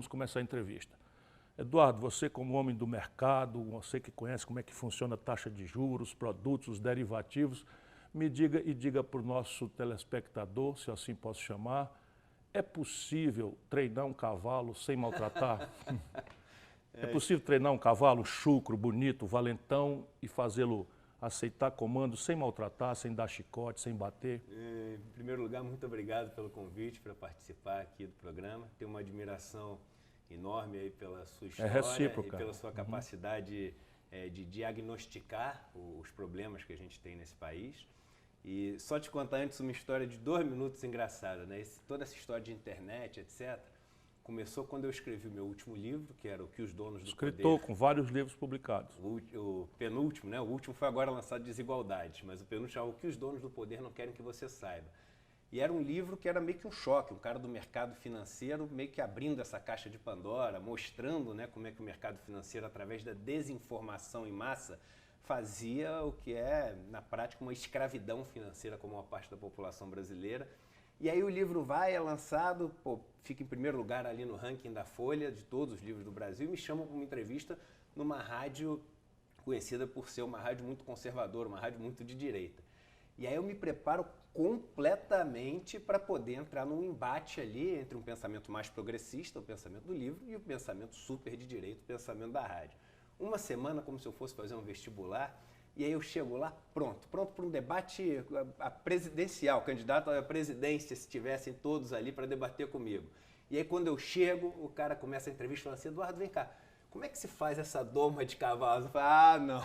Vamos começar a entrevista. Eduardo, você como homem do mercado, você que conhece como é que funciona a taxa de juros, produtos, os derivativos, me diga e diga para o nosso telespectador, se assim posso chamar, é possível treinar um cavalo sem maltratar? É possível treinar um cavalo chucro, bonito, valentão e fazê-lo aceitar comandos sem maltratar, sem dar chicote, sem bater? Em primeiro lugar, muito obrigado pelo convite para participar aqui do programa. Tenho uma admiração enorme aí pela sua história recíproca. E pela sua capacidade de diagnosticar os problemas que a gente tem nesse país. E só te contar antes uma história de 2 minutos engraçada, né? Toda essa história de internet, etc., começou quando eu escrevi o meu último livro, que era O que os Donos do Escritor Poder... com vários livros publicados. O penúltimo, né? O último foi agora lançado, Desigualdades, mas o penúltimo é O que os Donos do Poder Não Querem Que Você Saiba. E era um livro que era meio que um choque, um cara do mercado financeiro meio que abrindo essa caixa de Pandora, mostrando, né, como é que o mercado financeiro, através da desinformação em massa, fazia o que é, na prática, uma escravidão financeira como uma parte da população brasileira. E aí o livro é lançado, fica em primeiro lugar ali no ranking da Folha, de todos os livros do Brasil, e me chamam para uma entrevista numa rádio conhecida por ser uma rádio muito conservadora, uma rádio muito de direita. E aí eu me preparo completamente para poder entrar num embate ali entre um pensamento mais progressista, o pensamento do livro, e o pensamento super de direita, o pensamento da rádio. Uma semana como se eu fosse fazer um vestibular, e aí eu chego lá pronto para um debate presidencial, candidato à presidência, se tivessem todos ali para debater comigo. E aí quando eu chego, o cara começa a entrevista falando assim, Eduardo, vem cá, como é que se faz essa doma de cavalos? Eu falo, não,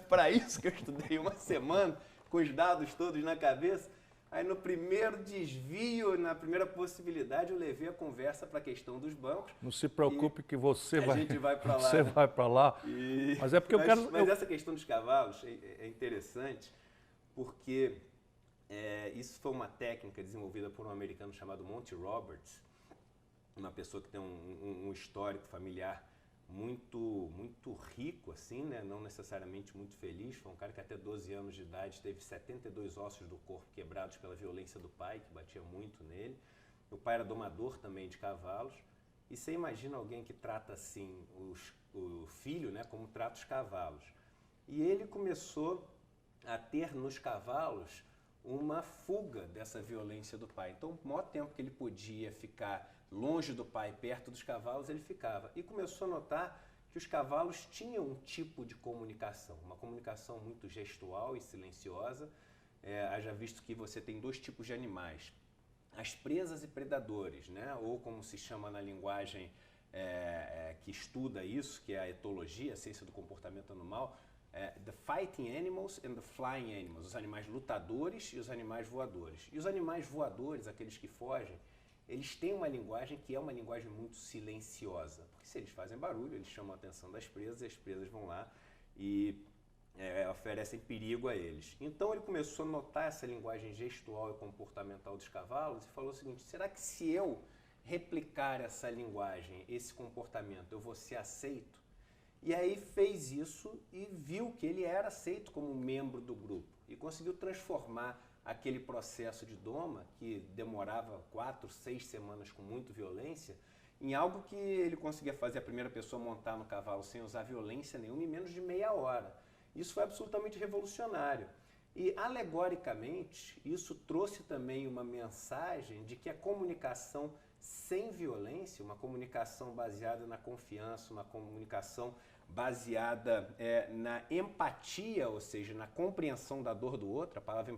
para isso que eu estudei uma semana, com os dados todos na cabeça. Aí no primeiro desvio, na primeira possibilidade, eu levei a conversa para a questão dos bancos. Não se preocupe que você a gente vai para lá. Você vai para lá. Mas é porque eu quero... Mas essa questão dos cavalos é interessante porque isso foi uma técnica desenvolvida por um americano chamado Monty Roberts, uma pessoa que tem um histórico familiar muito rico, assim, né? Não necessariamente muito feliz. Foi um cara que até 12 anos de idade teve 72 ossos do corpo quebrados pela violência do pai, que batia muito nele. O pai era domador também de cavalos. E você imagina alguém que trata assim o filho, né, como trata os cavalos. E ele começou a ter nos cavalos uma fuga dessa violência do pai. Então, o maior tempo que ele podia ficar longe do pai, perto dos cavalos, ele ficava. E começou a notar que os cavalos tinham um tipo de comunicação, uma comunicação muito gestual e silenciosa. Haja visto que você tem 2 tipos de animais, as presas e predadores, né? Ou como se chama na linguagem que estuda isso, que é a etologia, a ciência do comportamento animal, the fighting animals and the flying animals, os animais lutadores e os animais voadores. E os animais voadores, aqueles que fogem, eles têm uma linguagem que é uma linguagem muito silenciosa, porque se eles fazem barulho, eles chamam a atenção das presas e as presas vão lá e oferecem perigo a eles. Então ele começou a notar essa linguagem gestual e comportamental dos cavalos e falou o seguinte, será que se eu replicar essa linguagem, esse comportamento, eu vou ser aceito? E aí fez isso e viu que ele era aceito como membro do grupo e conseguiu transformar aquele processo de doma, que demorava 4, 6 semanas com muita violência, em algo que ele conseguia fazer a primeira pessoa montar no cavalo sem usar violência nenhuma em menos de meia hora. Isso foi absolutamente revolucionário. E, alegoricamente, isso trouxe também uma mensagem de que a comunicação sem violência, uma comunicação baseada na confiança, uma comunicação baseada na empatia, ou seja, na compreensão da dor do outro. A palavra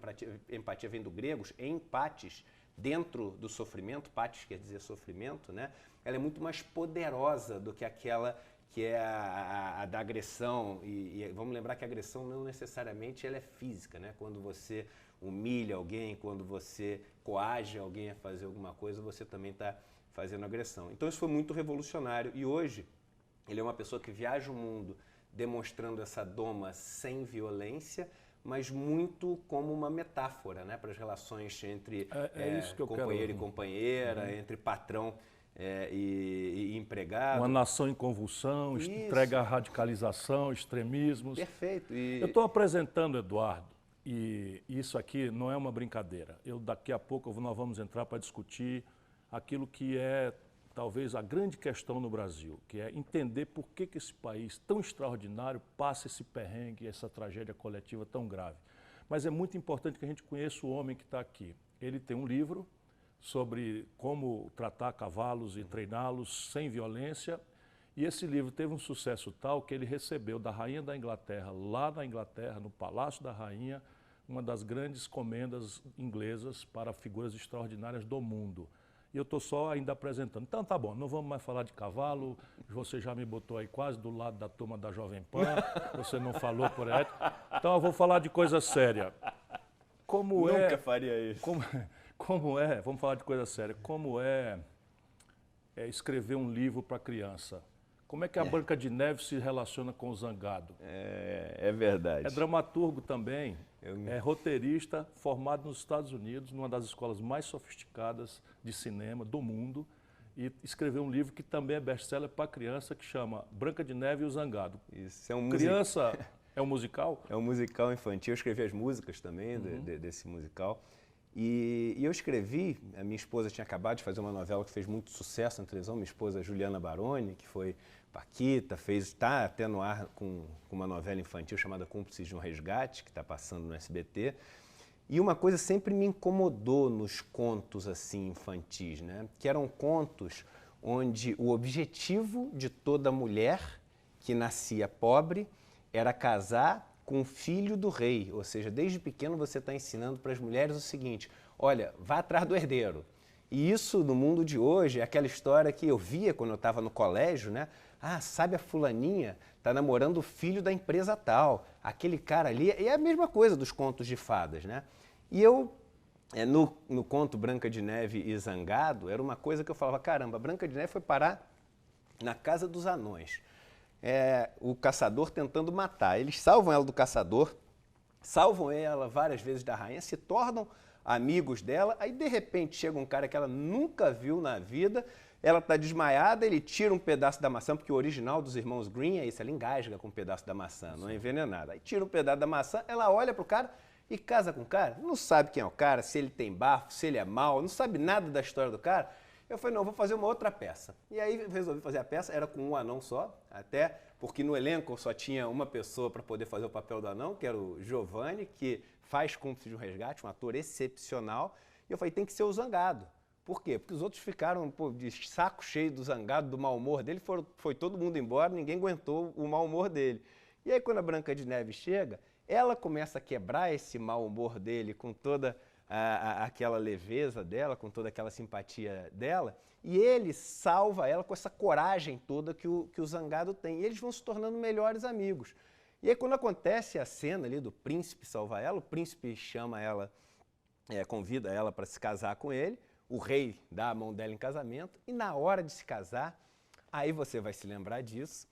empatia vem do grego, empates, dentro do sofrimento, patis quer dizer sofrimento, né? Ela é muito mais poderosa do que aquela que é a da agressão. E vamos lembrar que a agressão não necessariamente ela é física, né? Quando você humilha alguém, quando você coage alguém a fazer alguma coisa, você também está fazendo agressão. Então isso foi muito revolucionário e hoje ele é uma pessoa que viaja o mundo demonstrando essa doma sem violência, mas muito como uma metáfora, né, para as relações entre companheiro e companheira, entre patrão e empregado. Uma nação em convulsão, entrega à radicalização, extremismos. Perfeito. Eu estou apresentando, Eduardo, e isso aqui não é uma brincadeira. Daqui a pouco nós vamos entrar para discutir aquilo que é talvez a grande questão no Brasil, que é entender por que esse país tão extraordinário passa esse perrengue, essa tragédia coletiva tão grave. Mas é muito importante que a gente conheça o homem que está aqui. Ele tem um livro sobre como tratar cavalos e treiná-los sem violência, e esse livro teve um sucesso tal que ele recebeu da Rainha da Inglaterra, lá na Inglaterra, no Palácio da Rainha, uma das grandes comendas inglesas para figuras extraordinárias do mundo. E eu estou só ainda apresentando. Então tá bom, não vamos mais falar de cavalo, você já me botou aí quase do lado da turma da Jovem Pan, você não falou por aí. Então eu vou falar de coisa séria. Nunca faria isso. Como é, vamos falar de coisa séria, como é escrever um livro para criança? Como é que a Branca de Neve se relaciona com o Zangado? É verdade. É dramaturgo também, é roteirista, formado nos Estados Unidos, numa das escolas mais sofisticadas de cinema do mundo, e escreveu um livro que também é best-seller para criança, que chama Branca de Neve e o Zangado. Isso, é um criança, é um musical? É um musical infantil, eu escrevi as músicas também desse musical. E eu escrevi, a minha esposa tinha acabado de fazer uma novela que fez muito sucesso na televisão, minha esposa Juliana Baroni, que foi Paquita, está até no ar com uma novela infantil chamada Cúmplices de um Resgate, que está passando no SBT. E uma coisa sempre me incomodou nos contos assim infantis, né? Que eram contos onde o objetivo de toda mulher que nascia pobre era casar com o filho do rei, ou seja, desde pequeno você está ensinando para as mulheres o seguinte: olha, vá atrás do herdeiro. E isso no mundo de hoje é aquela história que eu via quando eu estava no colégio, né? Ah, sabe, a fulaninha está namorando o filho da empresa tal, aquele cara ali, e é a mesma coisa dos contos de fadas, né? E eu, no conto Branca de Neve e Zangado, era uma coisa que eu falava, caramba, Branca de Neve foi parar na casa dos anões. O caçador tentando matar. Eles salvam ela do caçador, salvam ela várias vezes da rainha, se tornam amigos dela, aí de repente chega um cara que ela nunca viu na vida, ela está desmaiada, ele tira um pedaço da maçã, porque o original dos irmãos Green é isso, ela engasga com um pedaço da maçã, não é envenenada. Aí tira um pedaço da maçã, ela olha pro cara e casa com o cara, não sabe quem é o cara, se ele tem bafo, se ele é mau, não sabe nada da história do cara. Eu falei, não, vou fazer uma outra peça. E aí resolvi fazer a peça, era com um anão só, até porque no elenco só tinha uma pessoa para poder fazer o papel do anão, que era o Giovanni, que faz Cúmplice de um Resgate, um ator excepcional. E eu falei, tem que ser o Zangado. Por quê? Porque os outros ficaram de saco cheio do Zangado, do mau humor dele, foi todo mundo embora, ninguém aguentou o mau humor dele. E aí quando a Branca de Neve chega, ela começa a quebrar esse mau humor dele com toda aquela leveza dela, com toda aquela simpatia dela, e ele salva ela com essa coragem toda que o Zangado tem. E eles vão se tornando melhores amigos. E aí quando acontece a cena ali do príncipe salvar ela, o príncipe chama ela, convida ela para se casar com ele, o rei dá a mão dela em casamento, e na hora de se casar, aí você vai se lembrar disso,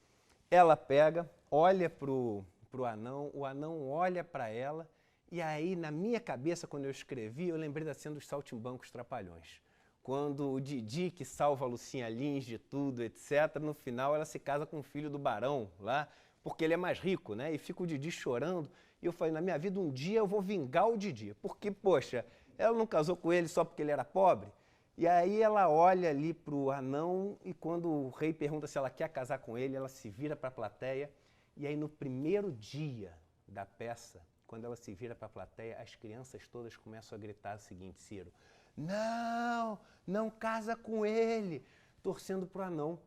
ela pega, olha pro anão, o anão olha para ela, e aí, na minha cabeça, quando eu escrevi, eu lembrei da cena dos Saltimbancos Trapalhões. Quando o Didi, que salva a Lucinha Lins de tudo, etc., no final ela se casa com o filho do barão lá, porque ele é mais rico, né? E fica o Didi chorando. E eu falei, na minha vida, um dia eu vou vingar o Didi. Porque, poxa, ela não casou com ele só porque ele era pobre? E aí ela olha ali pro anão e quando o rei pergunta se ela quer casar com ele, ela se vira para a plateia. E aí, no primeiro dia da peça, quando ela se vira para a plateia, as crianças todas começam a gritar o seguinte, Ciro, não, não casa com ele, torcendo para o anão.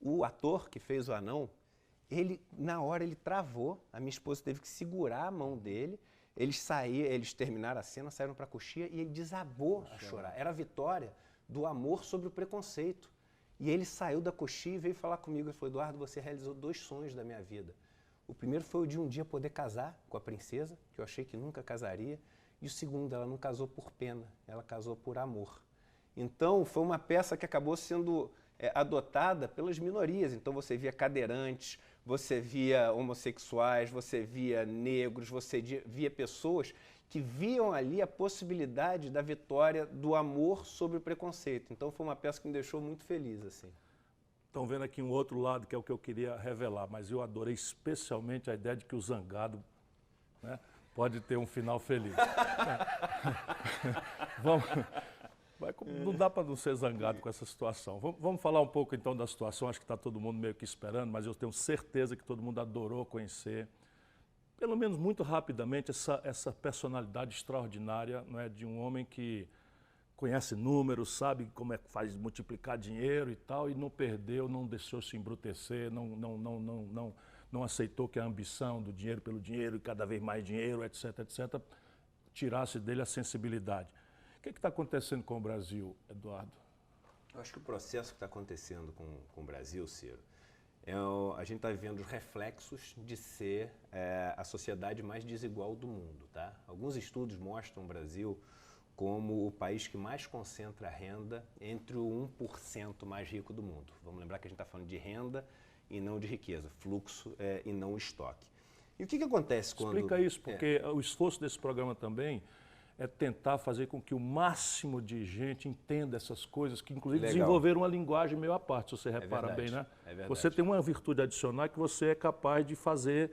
O ator que fez o anão, na hora ele travou, a minha esposa teve que segurar a mão dele, eles terminaram a cena, saíram para a coxia e ele desabou a chorar. Era a vitória do amor sobre o preconceito. E ele saiu da coxia e veio falar comigo, ele falou, Eduardo, você realizou 2 sonhos da minha vida. O primeiro foi o de um dia poder casar com a princesa, que eu achei que nunca casaria. E o segundo, ela não casou por pena, ela casou por amor. Então, foi uma peça que acabou sendo adotada pelas minorias. Então, você via cadeirantes, você via homossexuais, você via negros, você via pessoas que viam ali a possibilidade da vitória do amor sobre o preconceito. Então, foi uma peça que me deixou muito feliz, assim. Estão vendo aqui um outro lado que é o que eu queria revelar, mas eu adorei especialmente a ideia de que o Zangado, né, pode ter um final feliz. Não dá para não ser zangado com essa situação. Vamos falar um pouco então da situação, acho que está todo mundo meio que esperando, mas eu tenho certeza que todo mundo adorou conhecer, pelo menos muito rapidamente, essa personalidade extraordinária, não é, de um homem que conhece números, sabe como é que faz multiplicar dinheiro e tal, e não perdeu, não deixou se embrutecer, não aceitou que a ambição do dinheiro pelo dinheiro e cada vez mais dinheiro, etc., etc., tirasse dele a sensibilidade. O que está acontecendo com o Brasil, Eduardo? Eu acho que o processo que está acontecendo com o Brasil, Ciro, a gente está vivendo os reflexos de ser a sociedade mais desigual do mundo. Tá? Alguns estudos mostram o Brasil como o país que mais concentra renda entre o 1% mais rico do mundo. Vamos lembrar que a gente está falando de renda e não de riqueza, fluxo e não estoque. E o que acontece quando... Explica isso, porque o esforço desse programa também é tentar fazer com que o máximo de gente entenda essas coisas, que inclusive desenvolveram uma linguagem meio à parte, se você repara bem, né? É verdade. Você tem uma virtude adicional que você é capaz de fazer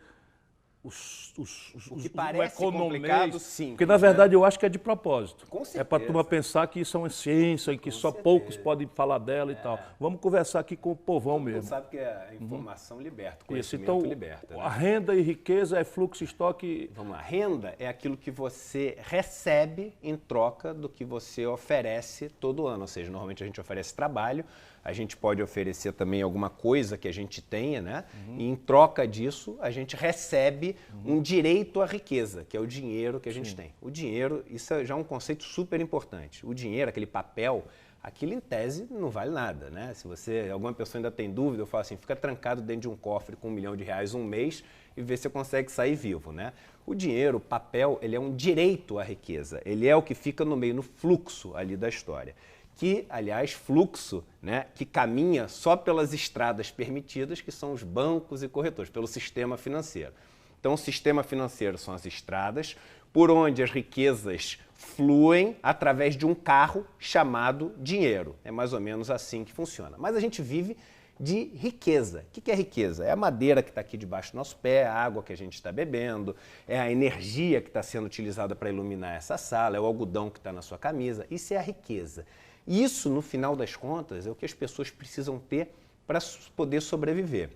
o que parece complicado, sim. Porque, na verdade, eu acho que é de propósito. Com certeza. É para a turma pensar que isso é uma ciência e que só poucos podem falar dela e tal. Vamos conversar aqui com o povão mesmo. Você sabe que a informação liberta, o conhecimento liberta. Né? A renda e riqueza é fluxo, estoque... Vamos lá. Renda é aquilo que você recebe em troca do que você oferece todo ano. Ou seja, normalmente a gente oferece trabalho, a gente pode oferecer também alguma coisa que a gente tenha, né? E em troca disso, a gente recebe um direito à riqueza, que é o dinheiro que a gente tem. O dinheiro, isso é já um conceito super importante. O dinheiro, aquele papel, aquilo em tese não vale nada, né? Se alguma pessoa ainda tem dúvida, eu falo assim, fica trancado dentro de um cofre com R$1 milhão um mês e vê se você consegue sair vivo, né? O dinheiro, o papel, ele é um direito à riqueza. Ele é o que fica no meio, no fluxo ali da história. Que, aliás, fluxo, né, que caminha só pelas estradas permitidas, que são os bancos e corretores, pelo sistema financeiro. Então, o sistema financeiro são as estradas por onde as riquezas fluem através de um carro chamado dinheiro. É mais ou menos assim que funciona. Mas a gente vive de riqueza. O que é riqueza? É a madeira que está aqui debaixo do nosso pé, a água que a gente está bebendo, é a energia que está sendo utilizada para iluminar essa sala, é o algodão que está na sua camisa. Isso é a riqueza. Isso, no final das contas, é o que as pessoas precisam ter para poder sobreviver.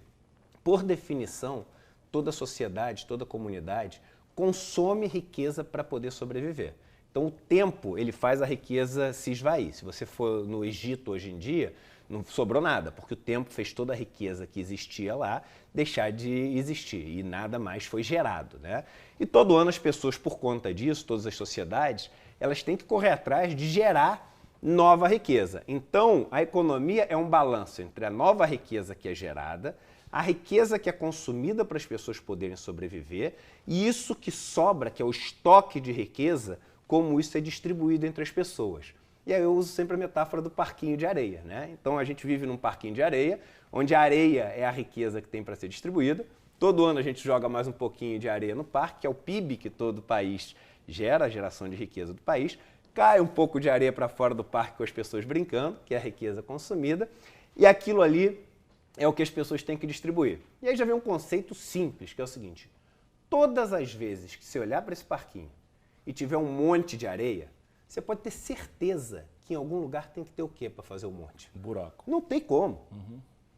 Por definição, toda sociedade, toda comunidade consome riqueza para poder sobreviver. Então, o tempo, ele faz a riqueza se esvair. Se você for no Egito hoje em dia, não sobrou nada, porque o tempo fez toda a riqueza que existia lá deixar de existir e nada mais foi gerado, né? E todo ano as pessoas, por conta disso, todas as sociedades, elas têm que correr atrás de gerar nova riqueza. Então, a economia é um balanço entre a nova riqueza que é gerada, a riqueza que é consumida para as pessoas poderem sobreviver e isso que sobra, que é o estoque de riqueza, como isso é distribuído entre as pessoas. E aí eu uso sempre a metáfora do parquinho de areia, né? Então a gente vive num parquinho de areia, onde a areia é a riqueza que tem para ser distribuída. Todo ano a gente joga mais um pouquinho de areia no parque, que é o PIB que todo país gera, a geração de riqueza do país. Cai um pouco de areia para fora do parque com as pessoas brincando, que é a riqueza consumida, e aquilo ali é o que as pessoas têm que distribuir. E aí já vem um conceito simples, que é o seguinte: todas as vezes que você olhar para esse parquinho e tiver um monte de areia, você pode ter certeza que em algum lugar tem que ter o quê para fazer o monte? Um buraco. Não tem como.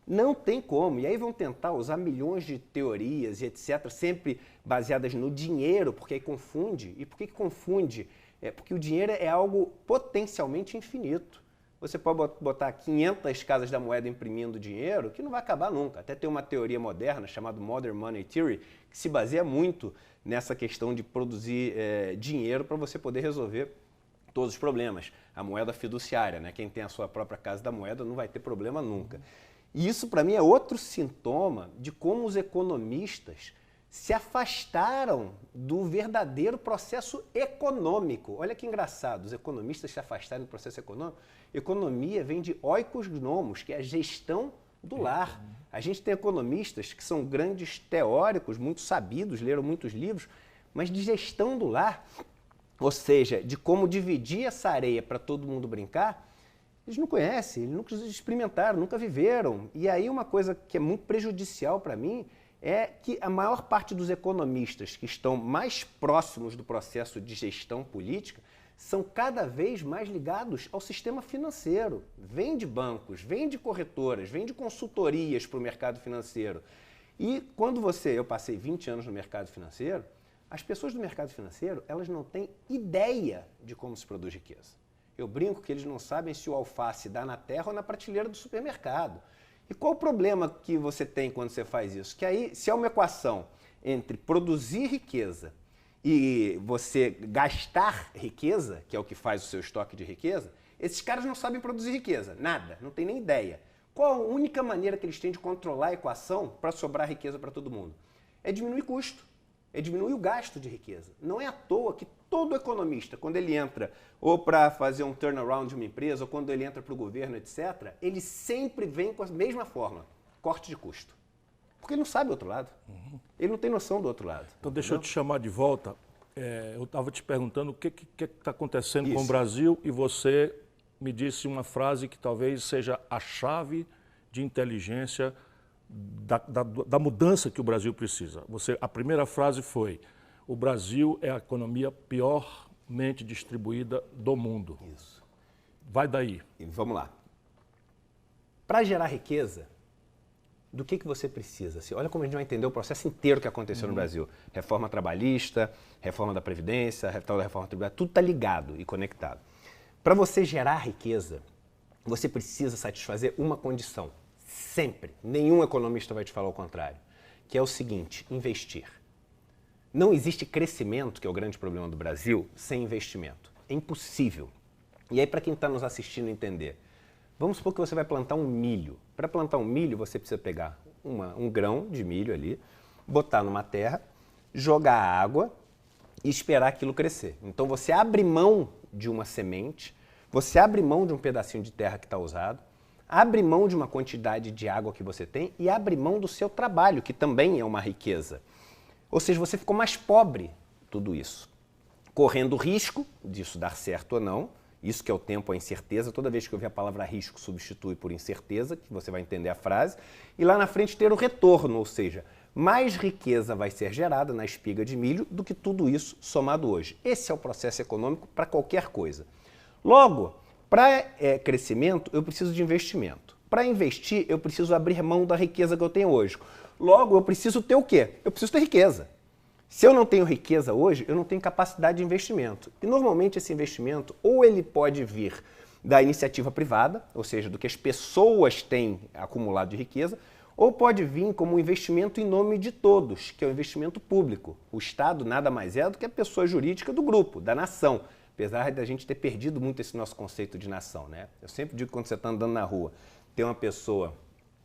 Não tem como. E aí vão tentar usar milhões de teorias e etc., sempre baseadas no dinheiro, porque aí confunde. E por que confunde? Porque o dinheiro é algo potencialmente infinito. Você pode botar 500 casas da moeda imprimindo dinheiro, que não vai acabar nunca. Até tem uma teoria moderna chamada Modern Money Theory, que se baseia muito nessa questão de produzir dinheiro para você poder resolver todos os problemas. A moeda fiduciária, né? Quem tem a sua própria casa da moeda não vai ter problema nunca. E isso, para mim, é outro sintoma de como os economistas se afastaram do verdadeiro processo econômico. Olha que engraçado, os economistas se afastaram do processo econômico. Economia vem de oikos gnomos, que é a gestão do lar. A gente tem economistas que são grandes teóricos, muito sabidos, leram muitos livros, mas de gestão do lar, ou seja, de como dividir essa areia para todo mundo brincar, eles não conhecem, eles nunca experimentaram, nunca viveram. E aí uma coisa que é muito prejudicial para mim é que a maior parte dos economistas que estão mais próximos do processo de gestão política são cada vez mais ligados ao sistema financeiro. Vem de bancos, vem de corretoras, vem de consultorias para o mercado financeiro. E quando eu passei 20 anos no mercado financeiro, as pessoas do mercado financeiro, elas não têm ideia de como se produz riqueza. Eu brinco que eles não sabem se o alface dá na terra ou na prateleira do supermercado. E qual o problema que você tem quando você faz isso? Que aí, se é uma equação entre produzir riqueza e você gastar riqueza, que é o que faz o seu estoque de riqueza, esses caras não sabem produzir riqueza, nada, não tem nem ideia. Qual a única maneira que eles têm de controlar a equação para sobrar riqueza para todo mundo? É diminuir custo, é diminuir o gasto de riqueza. Não é à toa que todo economista, quando ele entra ou para fazer um turnaround de uma empresa, ou quando ele entra para o governo, etc., ele sempre vem com a mesma fórmula, corte de custo. Porque ele não sabe o outro lado. Ele não tem noção do outro lado. Então, deixa eu te chamar de volta. Eu estava te perguntando o que está acontecendo com o Brasil e você me disse uma frase que talvez seja a chave de inteligência da mudança que o Brasil precisa. A primeira frase foi: o Brasil é a economia piormente distribuída do mundo. Isso. Vai daí. E vamos lá. Para gerar riqueza, do que você precisa? Assim, olha como a gente vai entender o processo inteiro que aconteceu no Brasil. Reforma trabalhista, reforma da Previdência, reforma tributária, tudo está ligado e conectado. Para você gerar riqueza, você precisa satisfazer uma condição. Sempre. Nenhum economista vai te falar o contrário. Que é o seguinte: investir. Não existe crescimento, que é o grande problema do Brasil, sem investimento. É impossível. E aí, para quem está nos assistindo entender, vamos supor que você vai plantar um milho. Para plantar um milho, você precisa pegar um grão de milho ali, botar numa terra, jogar água e esperar aquilo crescer. Então, você abre mão de uma semente, você abre mão de um pedacinho de terra que está usado, abre mão de uma quantidade de água que você tem e abre mão do seu trabalho, que também é uma riqueza. Ou seja, você ficou mais pobre, tudo isso. Correndo risco disso dar certo ou não, isso que é o tempo, a incerteza. Toda vez que eu ver a palavra risco, substitui por incerteza, que você vai entender a frase. E lá na frente ter o retorno, ou seja, mais riqueza vai ser gerada na espiga de milho do que tudo isso somado hoje. Esse é o processo econômico para qualquer coisa. Logo, para crescimento, eu preciso de investimento. Para investir, eu preciso abrir mão da riqueza que eu tenho hoje. Logo, eu preciso ter o quê? Eu preciso ter riqueza. Se eu não tenho riqueza hoje, eu não tenho capacidade de investimento. E normalmente esse investimento, ou ele pode vir da iniciativa privada, ou seja, do que as pessoas têm acumulado de riqueza, ou pode vir como um investimento em nome de todos, que é o investimento público. O Estado nada mais é do que a pessoa jurídica do grupo, da nação. Apesar da gente ter perdido muito esse nosso conceito de nação, né? Eu sempre digo que quando você está andando na rua, tem uma pessoa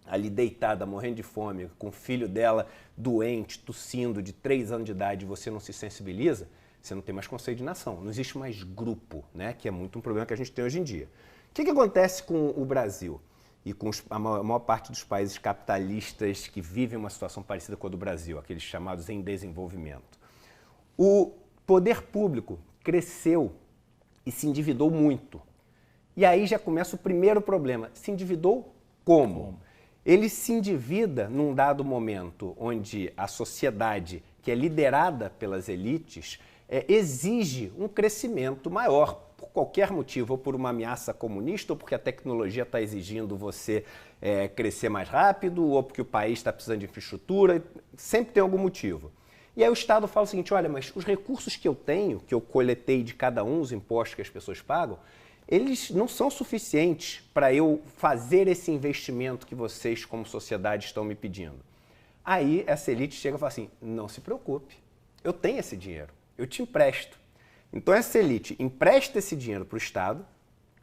ali deitada, morrendo de fome, com o filho dela doente, tossindo, de 3 anos de idade, e você não se sensibiliza, você não tem mais conceito de nação. Não existe mais grupo, né? Que é muito um problema que a gente tem hoje em dia. O que acontece com o Brasil e com a maior parte dos países capitalistas que vivem uma situação parecida com a do Brasil, aqueles chamados em desenvolvimento? O poder público cresceu e se endividou muito. E aí já começa o primeiro problema. Se endividou como? Ele se endivida num dado momento onde a sociedade, que é liderada pelas elites, exige um crescimento maior, por qualquer motivo, ou por uma ameaça comunista, ou porque a tecnologia está exigindo você crescer mais rápido, ou porque o país está precisando de infraestrutura, sempre tem algum motivo. E aí o Estado fala o seguinte: olha, mas os recursos que eu tenho, que eu coletei de cada um, os impostos que as pessoas pagam, eles não são suficientes para eu fazer esse investimento que vocês, como sociedade, estão me pedindo. Aí essa elite chega e fala assim: não se preocupe, eu tenho esse dinheiro, eu te empresto. Então essa elite empresta esse dinheiro para o Estado,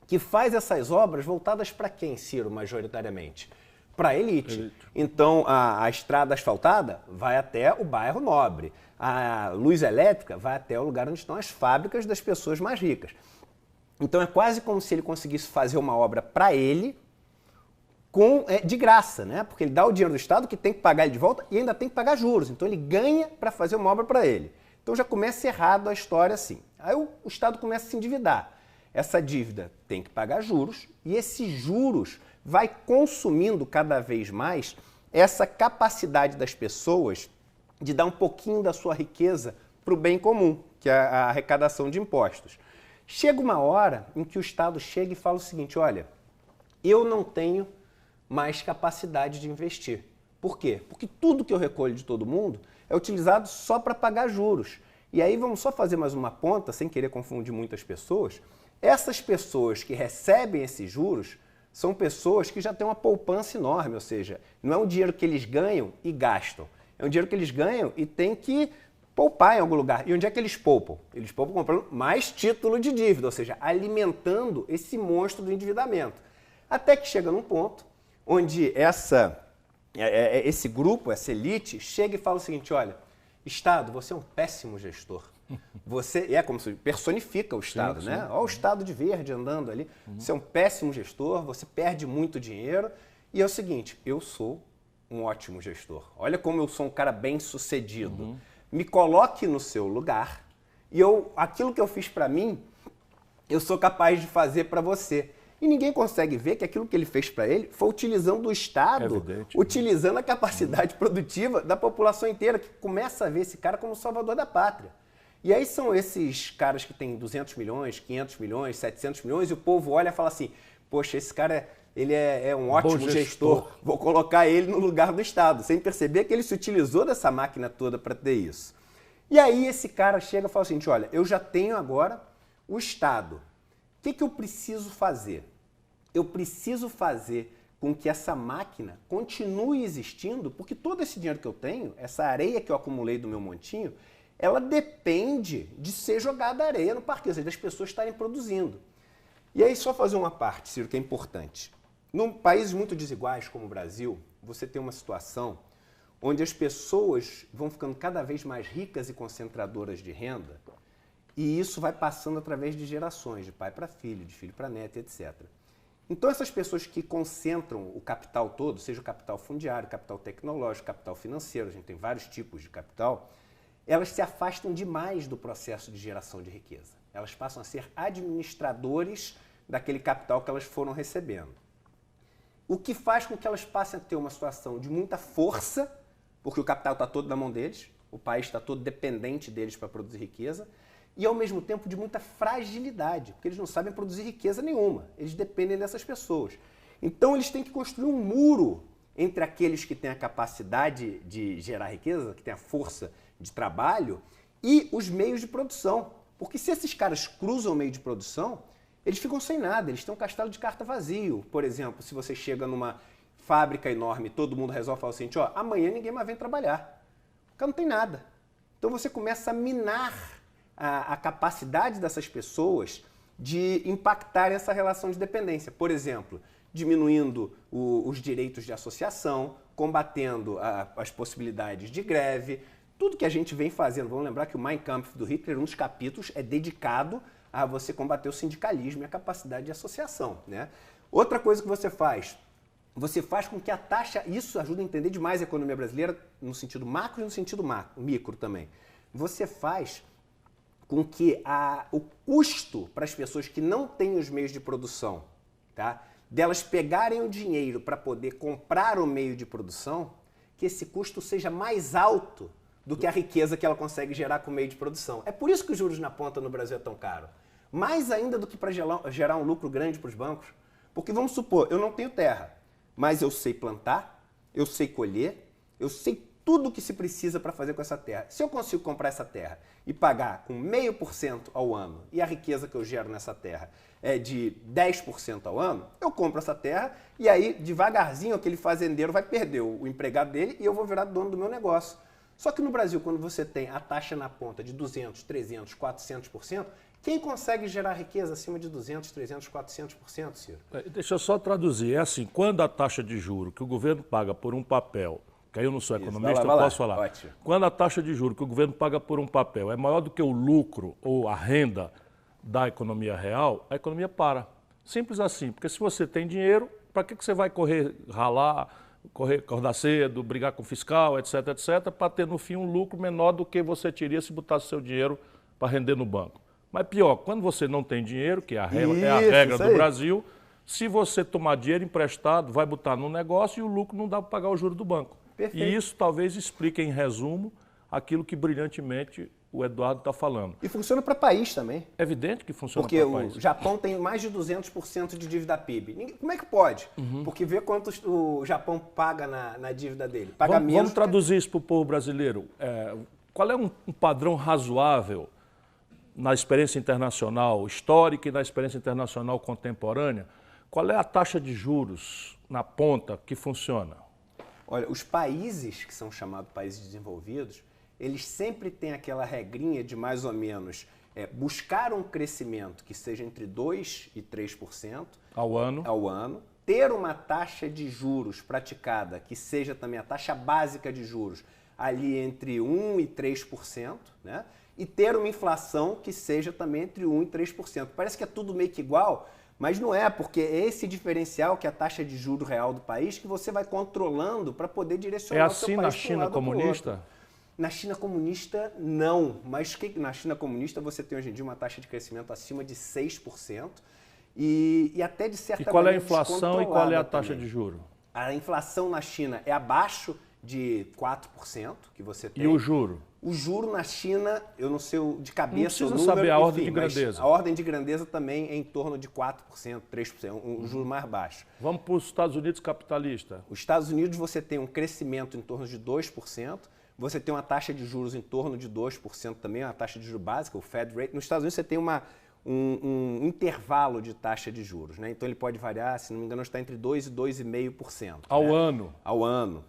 que faz essas obras voltadas para quem, Ciro, majoritariamente? Para a elite. Então, a estrada asfaltada vai até o bairro nobre. A luz elétrica vai até o lugar onde estão as fábricas das pessoas mais ricas. Então, é quase como se ele conseguisse fazer uma obra para ele de graça, né? Porque ele dá o dinheiro do Estado, que tem que pagar ele de volta, e ainda tem que pagar juros. Então, ele ganha para fazer uma obra para ele. Então, já começa errado a história assim. Aí o Estado começa a se endividar. Essa dívida tem que pagar juros, e esses juros vai consumindo cada vez mais essa capacidade das pessoas de dar um pouquinho da sua riqueza para o bem comum, que é a arrecadação de impostos. Chega uma hora em que o Estado chega e fala o seguinte, olha, eu não tenho mais capacidade de investir. Por quê? Porque tudo que eu recolho de todo mundo é utilizado só para pagar juros. E aí vamos só fazer mais uma ponta, sem querer confundir muitas pessoas. Essas pessoas que recebem esses juros são pessoas que já têm uma poupança enorme, ou seja, não é um dinheiro que eles ganham e gastam. É um dinheiro que eles ganham e têm que poupar em algum lugar. E onde é que eles poupam? Eles poupam comprando mais título de dívida, ou seja, alimentando esse monstro do endividamento. Até que chega num ponto onde esse grupo, essa elite, chega e fala o seguinte, olha, Estado, você é um péssimo gestor. Você é como se personifica o Estado, sim, né? Olha o Estado de verde andando ali. Você é um péssimo gestor, você perde muito dinheiro. E é o seguinte, eu sou um ótimo gestor. Olha como eu sou um cara bem sucedido. Me coloque no seu lugar e aquilo que eu fiz para mim, eu sou capaz de fazer para você. E ninguém consegue ver que aquilo que ele fez para ele foi utilizando o Estado, utilizando a capacidade produtiva da população inteira, que começa a ver esse cara como o salvador da pátria. E aí são esses caras que têm 200 milhões, 500 milhões, 700 milhões, e o povo olha e fala assim, poxa, esse cara ele é um ótimo gestor, vou colocar ele no lugar do Estado, sem perceber que ele se utilizou dessa máquina toda para ter isso. E aí esse cara chega e fala assim, olha, eu já tenho agora o Estado, o que eu preciso fazer? Eu preciso fazer com que essa máquina continue existindo, porque todo esse dinheiro que eu tenho, essa areia que eu acumulei do meu montinho, ela depende de ser jogada areia no parque, ou seja, das pessoas estarem produzindo. E aí só fazer uma parte, Ciro, que é importante. Num países muito desiguais como o Brasil, você tem uma situação onde as pessoas vão ficando cada vez mais ricas e concentradoras de renda, e isso vai passando através de gerações, de pai para filho, de filho para neto, etc. Então essas pessoas que concentram o capital todo, seja o capital fundiário, capital tecnológico, capital financeiro, a gente tem vários tipos de capital, elas se afastam demais do processo de geração de riqueza. Elas passam a ser administradores daquele capital que elas foram recebendo. O que faz com que elas passem a ter uma situação de muita força, porque o capital está todo na mão deles, o país está todo dependente deles para produzir riqueza, e ao mesmo tempo de muita fragilidade, porque eles não sabem produzir riqueza nenhuma, eles dependem dessas pessoas. Então eles têm que construir um muro entre aqueles que têm a capacidade de gerar riqueza, que têm a força de trabalho, e os meios de produção. Porque se esses caras cruzam o meio de produção, eles ficam sem nada, eles têm um castelo de carta vazio. Por exemplo, se você chega numa fábrica enorme, todo mundo resolve falar o seguinte, ó, amanhã ninguém mais vem trabalhar, porque não tem nada. Então você começa a minar a capacidade dessas pessoas de impactar essa relação de dependência. Por exemplo, diminuindo os direitos de associação, combatendo as possibilidades de greve, tudo que a gente vem fazendo. Vamos lembrar que o Mein Kampf do Hitler, um dos capítulos, é dedicado a você combater o sindicalismo e a capacidade de associação, né? Outra coisa que você faz com que a taxa, isso ajuda a entender demais a economia brasileira no sentido macro e no sentido micro também. Você faz com que o custo para as pessoas que não têm os meios de produção, tá? Delas pegarem o dinheiro para poder comprar o meio de produção, que esse custo seja mais alto do que a riqueza que ela consegue gerar com o meio de produção. É por isso que os juros na ponta no Brasil é tão caro. Mais ainda do que para gerar um lucro grande para os bancos. Porque vamos supor, eu não tenho terra, mas eu sei plantar, eu sei colher, eu sei tudo o que se precisa para fazer com essa terra. Se eu consigo comprar essa terra e pagar com 0,5% ao ano, e a riqueza que eu gero nessa terra é de 10% ao ano, eu compro essa terra e aí, devagarzinho, aquele fazendeiro vai perder o empregado dele e eu vou virar dono do meu negócio. Só que no Brasil, quando você tem a taxa na ponta de 200%, 300%, 400%, quem consegue gerar riqueza acima de 200%, 300%, 400%, Ciro? Deixa eu só traduzir. É assim, quando a taxa de juros que o governo paga por um papel, que aí eu não sou economista, eu posso falar. Ótimo. Quando a taxa de juros que o governo paga por um papel é maior do que o lucro ou a renda da economia real, a economia para. Simples assim, porque se você tem dinheiro, para que você vai ralar, acordar cedo, brigar com o fiscal, etc, etc, para ter no fim um lucro menor do que você teria se botasse seu dinheiro para render no banco. Mas pior, quando você não tem dinheiro, que é a regra do Brasil, se você tomar dinheiro emprestado, vai botar no negócio e o lucro não dá para pagar o juro do banco. Perfeito. E isso talvez explique, em resumo, aquilo que brilhantemente o Eduardo está falando. E funciona para país também. É evidente que funciona para país. Porque o Japão tem mais de 200% de dívida PIB. Como é que pode? Porque vê quanto o Japão paga na dívida dele. Paga menos. Vamos traduzir isso para o povo brasileiro. Qual é um padrão razoável na experiência internacional histórica e na experiência internacional contemporânea? Qual é a taxa de juros na ponta que funciona? Olha, os países que são chamados países desenvolvidos, eles sempre têm aquela regrinha de mais ou menos buscar um crescimento que seja entre 2% e 3% ao ano, ter uma taxa de juros praticada que seja também a taxa básica de juros ali entre 1% e 3%, né? E ter uma inflação que seja também entre 1% e 3%. Parece que é tudo meio que igual, mas não é, porque é esse diferencial que é a taxa de juros real do país que você vai controlando para poder direcionar o seu país. É assim na China comunista? Na China comunista, não. Mas na China comunista você tem hoje em dia uma taxa de crescimento acima de 6% e até de certa maneira. E qual é a inflação e qual é a taxa de juros? A inflação na China é abaixo de 4% que você tem. E o juro? O juro na China, eu não sei de cabeça o número. Não precisa saber a ordem de grandeza. A ordem de grandeza também é em torno de 4%, 3%, um juro mais baixo. Vamos para os Estados Unidos capitalista. Os Estados Unidos você tem um crescimento em torno de 2%, você tem uma taxa de juros em torno de 2% também, uma taxa de juros básica, o Fed Rate. Nos Estados Unidos você tem um intervalo de taxa de juros, né? Então ele pode variar, se não me engano, está entre 2% e 2,5%. Ao ano. Ao ano,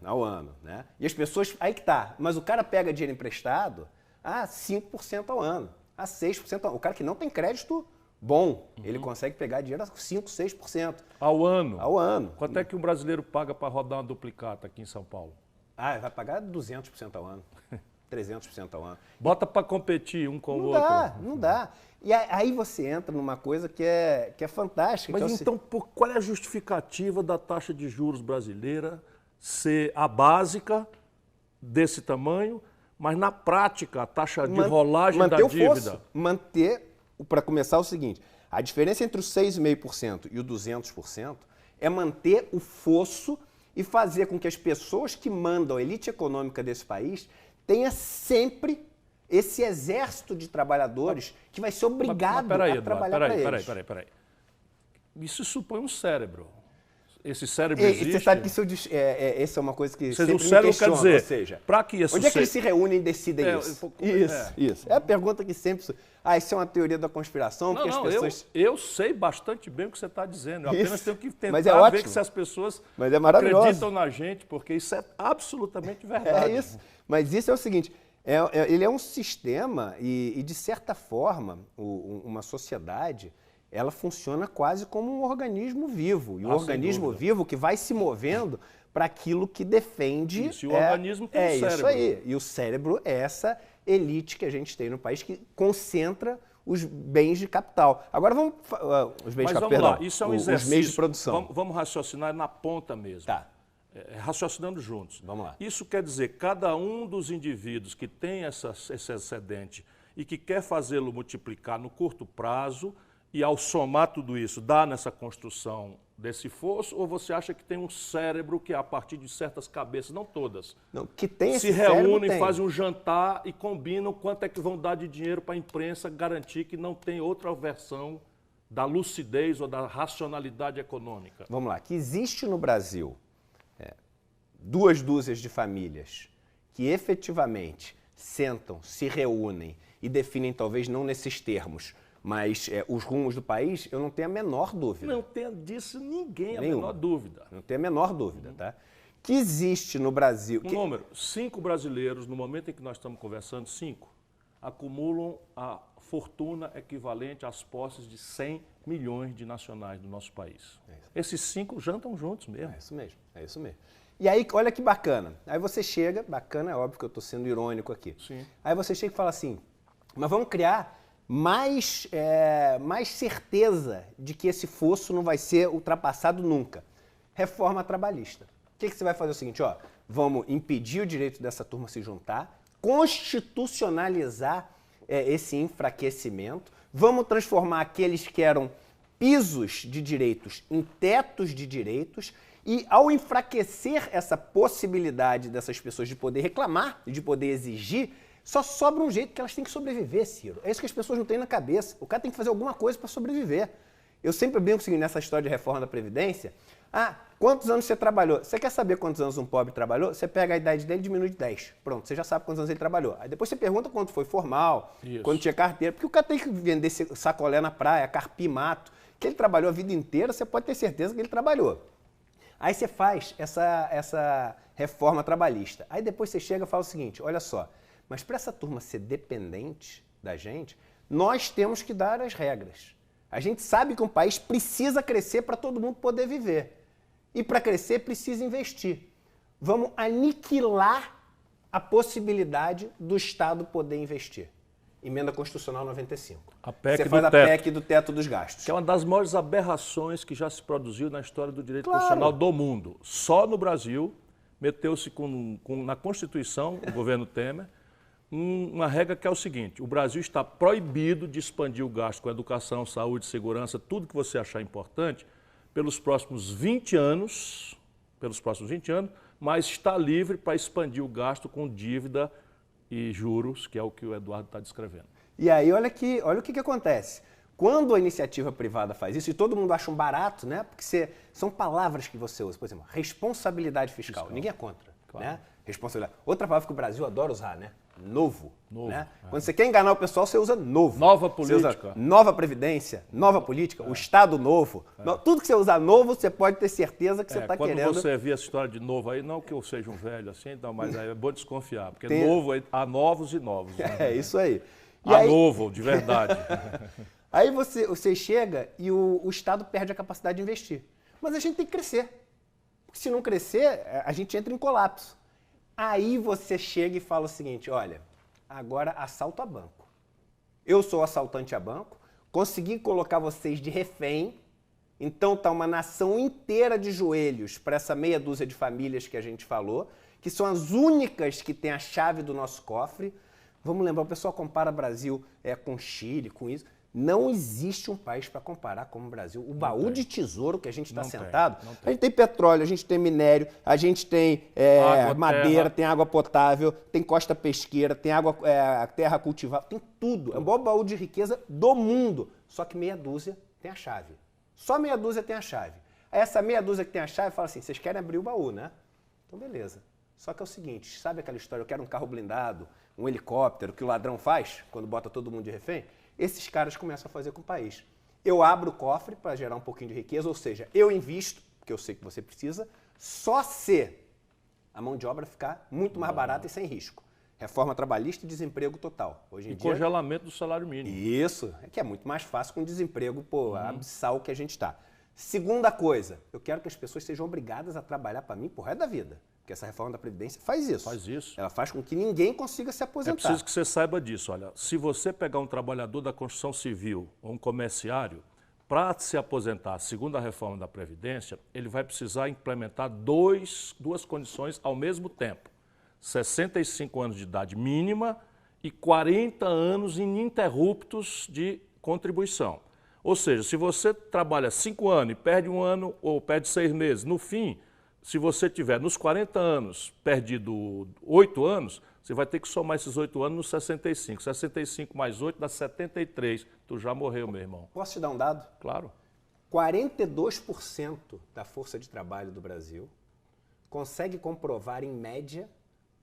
né? E as pessoas, aí que tá, mas o cara pega dinheiro emprestado a 5% ao ano, a 6% ao ano. O cara que não tem crédito bom, ele consegue pegar dinheiro a 5%, 6%. Ao ano? Ao ano. Quanto é que um brasileiro paga para rodar uma duplicata aqui em São Paulo? Vai pagar 200% ao ano, 300% ao ano. Bota para competir um com o outro. Não dá. E aí você entra numa coisa que é fantástica. Mas então, qual é a justificativa da taxa de juros brasileira ser a básica desse tamanho, mas na prática a taxa de rolagem da dívida? Para começar, o seguinte, a diferença entre o 6,5% e o 200% é manter o fosso e fazer com que as pessoas que mandam a elite econômica desse país tenha sempre esse exército de trabalhadores que vai ser obrigado a trabalhar para eles. Peraí. Isso supõe um cérebro. Esse cérebro existe? Você sabe que essa é uma coisa que sempre o cérebro me questiona, quer dizer, ou seja, para que isso onde é que eles se reúnem e decidem isso? Isso. É a pergunta que sempre... isso é uma teoria da conspiração, porque as pessoas... Eu sei bastante bem o que você está dizendo, eu apenas tenho que tentar ver se as pessoas acreditam na gente, porque isso é absolutamente verdade. É isso, mas isso é o seguinte, ele é um sistema e de certa forma, uma sociedade... ela funciona quase como um organismo vivo. E o organismo vivo que vai se movendo para aquilo que defende... Isso, e o organismo tem um cérebro. Isso aí. E o cérebro é essa elite que a gente tem no país que concentra os bens de capital. Agora vamos... os bens de capital, lá, isso é um exercício. Os meios de produção. Vamos raciocinar na ponta mesmo. Tá. Raciocinando juntos. Vamos lá. Isso quer dizer, cada um dos indivíduos que tem esse excedente e que quer fazê-lo multiplicar no curto prazo... e ao somar tudo isso, dá nessa construção desse fosso, ou você acha que tem um cérebro que, a partir de certas cabeças, não todas, não, que tem se reúnem, fazem um jantar e combinam quanto é que vão dar de dinheiro para a imprensa garantir que não tem outra versão da lucidez ou da racionalidade econômica? Vamos lá, que existe no Brasil 2 dúzias de famílias que efetivamente sentam, se reúnem e definem, talvez não nesses termos, mas os rumos do país, eu não tenho a menor dúvida. Não tem disso ninguém a menor dúvida. Não tenho a menor dúvida, tá? Que existe no Brasil... Número, 5 brasileiros, no momento em que nós estamos conversando, 5, acumulam a fortuna equivalente às posses de 100 milhões de nacionais do nosso país. Esses 5 jantam juntos mesmo. É isso mesmo. E aí, olha que bacana. Aí você chega, bacana, é óbvio que eu estou sendo irônico aqui. Sim. Aí você chega e fala assim, mas vamos criar... mais certeza de que esse fosso não vai ser ultrapassado nunca. Reforma trabalhista. O que você vai fazer? É o seguinte, vamos impedir o direito dessa turma se juntar, constitucionalizar esse enfraquecimento, vamos transformar aqueles que eram pisos de direitos em tetos de direitos e, ao enfraquecer essa possibilidade dessas pessoas de poder reclamar, de poder exigir, Só sobra um jeito que elas têm que sobreviver, Ciro. É isso que as pessoas não têm na cabeça. O cara tem que fazer alguma coisa para sobreviver. Eu sempre brinco assim, nessa história de reforma da Previdência. Ah, quantos anos você trabalhou? Você quer saber quantos anos um pobre trabalhou? Você pega a idade dele e diminui de 10. Pronto, você já sabe quantos anos ele trabalhou. Aí depois você pergunta quanto foi formal, quando tinha carteira. Porque o cara tem que vender sacolé na praia, carpir mato. Que ele trabalhou a vida inteira, você pode ter certeza que ele trabalhou. Aí você faz essa reforma trabalhista. Aí depois você chega e fala o seguinte, olha só, mas para essa turma ser dependente da gente, nós temos que dar as regras. A gente sabe que um país precisa crescer para todo mundo poder viver. E para crescer precisa investir. Vamos aniquilar a possibilidade do Estado poder investir. Emenda Constitucional 95. Você faz a PEC do teto dos gastos. Que é uma das maiores aberrações que já se produziu na história do direito constitucional do mundo. Só no Brasil meteu-se na Constituição, o governo Temer, uma regra que é o seguinte: o Brasil está proibido de expandir o gasto com educação, saúde, segurança, tudo que você achar importante, pelos próximos 20 anos, mas está livre para expandir o gasto com dívida e juros, que é o que o Eduardo está descrevendo. E aí, olha o que acontece. Quando a iniciativa privada faz isso, e todo mundo acha um barato, né? Porque são palavras que você usa. Por exemplo, responsabilidade fiscal. Ninguém é contra. Claro. Né? Responsabilidade. Outra palavra que o Brasil adora usar, né? Novo. Né? Quando você quer enganar o pessoal, você usa novo. Nova política. Nova previdência, nova política, o Estado novo. Tudo que você usar novo, você pode ter certeza que você está querendo. Quando você vê essa história de novo aí, não que eu seja um velho assim, não, mas é bom desconfiar, porque novo, há novos e novos. Né? É isso aí. Novo, de verdade. Aí você chega e o Estado perde a capacidade de investir. Mas a gente tem que crescer. Porque se não crescer, a gente entra em colapso. Aí você chega e fala o seguinte, olha, agora assalto a banco. Eu sou assaltante a banco, consegui colocar vocês de refém, então tá uma nação inteira de joelhos para essa meia dúzia de famílias que a gente falou, que são as únicas que têm a chave do nosso cofre. Vamos lembrar, o pessoal compara Brasil com Chile, com isso. Não existe um país para comparar como o Brasil. O baú de tesouro que a gente está sentado, a gente tem petróleo, a gente tem minério, a gente tem madeira, tem água potável, tem costa pesqueira, tem terra cultivável, tem tudo. É o maior baú de riqueza do mundo. Só que meia dúzia tem a chave. Só meia dúzia tem a chave. Aí essa meia dúzia que tem a chave fala assim, vocês querem abrir o baú, né? Então beleza. Só que é o seguinte, sabe aquela história, eu quero um carro blindado, um helicóptero, que o ladrão faz quando bota todo mundo de refém? Esses caras começam a fazer com o país. Eu abro o cofre para gerar um pouquinho de riqueza, ou seja, eu invisto, porque eu sei que você precisa, só se a mão de obra ficar muito mais barata e sem risco. Reforma trabalhista e desemprego total. Hoje em dia, congelamento do salário mínimo. Isso, é que é muito mais fácil com o desemprego abissal que a gente está. Segunda coisa, eu quero que as pessoas sejam obrigadas a trabalhar para mim por resto da vida. Porque essa reforma da Previdência faz isso. Faz isso. Ela faz com que ninguém consiga se aposentar. É preciso que você saiba disso. Olha, se você pegar um trabalhador da construção civil ou um comerciário, para se aposentar segundo a reforma da Previdência, ele vai precisar implementar duas condições ao mesmo tempo. 65 anos de idade mínima e 40 anos ininterruptos de contribuição. Ou seja, se você trabalha 5 anos e perde 1 ano ou perde 6 meses, no fim, se você tiver nos 40 anos perdido 8 anos, você vai ter que somar esses 8 anos nos 65. 65 mais 8 dá 73. Tu já morreu, meu irmão. Posso te dar um dado? Claro. 42% da força de trabalho do Brasil consegue comprovar, em média,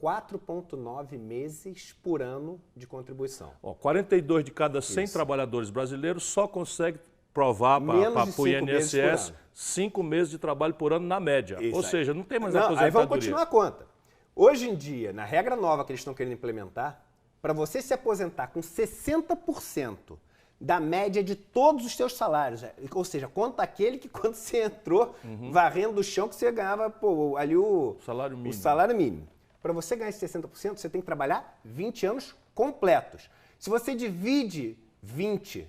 4,9 meses por ano de contribuição. 42 de cada 100 trabalhadores brasileiros só consegue provar para o INSS 5 meses de trabalho por ano na média. Isso. Ou seja, não tem mais aposentadoria. Aí vamos continuar a conta. Hoje em dia, na regra nova que eles estão querendo implementar, para você se aposentar com 60% da média de todos os seus salários, ou seja, conta aquele que quando você entrou varrendo o chão que você ganhava ali o salário mínimo. Para você ganhar esse 60%, você tem que trabalhar 20 anos completos. Se você divide 20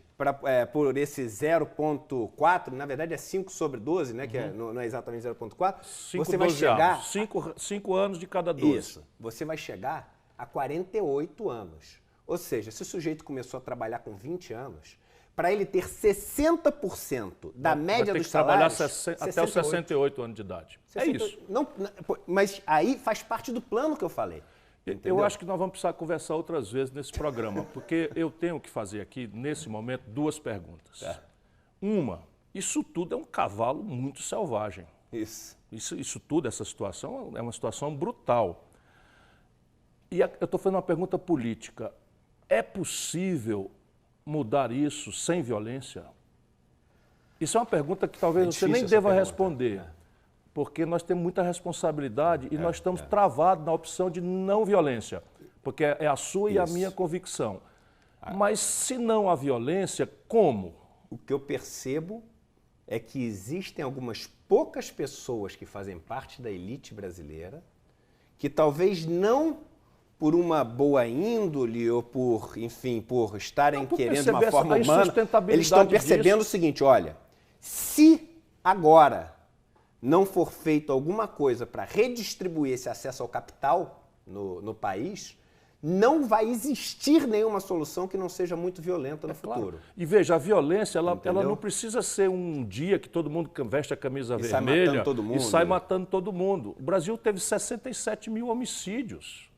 por esse 0,4, na verdade é 5 sobre 12, né, que não é exatamente 0,4, você vai chegar... 5 anos de cada 12. Isso. Você vai chegar a 48 anos. Ou seja, se o sujeito começou a trabalhar com 20 anos, para ele ter 60% da média dos salários... Vai ter que trabalhar até os 68 anos de idade. 60, é isso. Mas aí faz parte do plano que eu falei. Entendeu? Eu acho que nós vamos precisar conversar outras vezes nesse programa, porque eu tenho que fazer aqui, nesse momento, 2 perguntas. Tá. Uma, isso tudo é um cavalo muito selvagem. Isso. Isso tudo, essa situação, é uma situação brutal. E eu estou fazendo uma pergunta política. É possível mudar isso sem violência? Isso é uma pergunta que talvez você nem difícil essa deva pergunta, responder, porque nós temos muita responsabilidade e nós estamos é. travados na opção de não violência, porque é a sua e a Isso. minha convicção. Mas se não há violência, como? O que eu percebo é que existem algumas poucas pessoas que fazem parte da elite brasileira que talvez não por uma boa índole ou por, enfim, por estarem Não, por querendo uma perceber forma a humana, insustentabilidade eles estão percebendo disso. o seguinte, olha, se agora não for feito alguma coisa para redistribuir esse acesso ao capital no país, não vai existir nenhuma solução que não seja muito violenta no futuro. Claro. E veja, a violência, ela Entendeu? não precisa ser um dia que todo mundo veste a camisa E sai vermelha matando todo mundo. e sai matando todo mundo. O Brasil teve 67 mil homicídios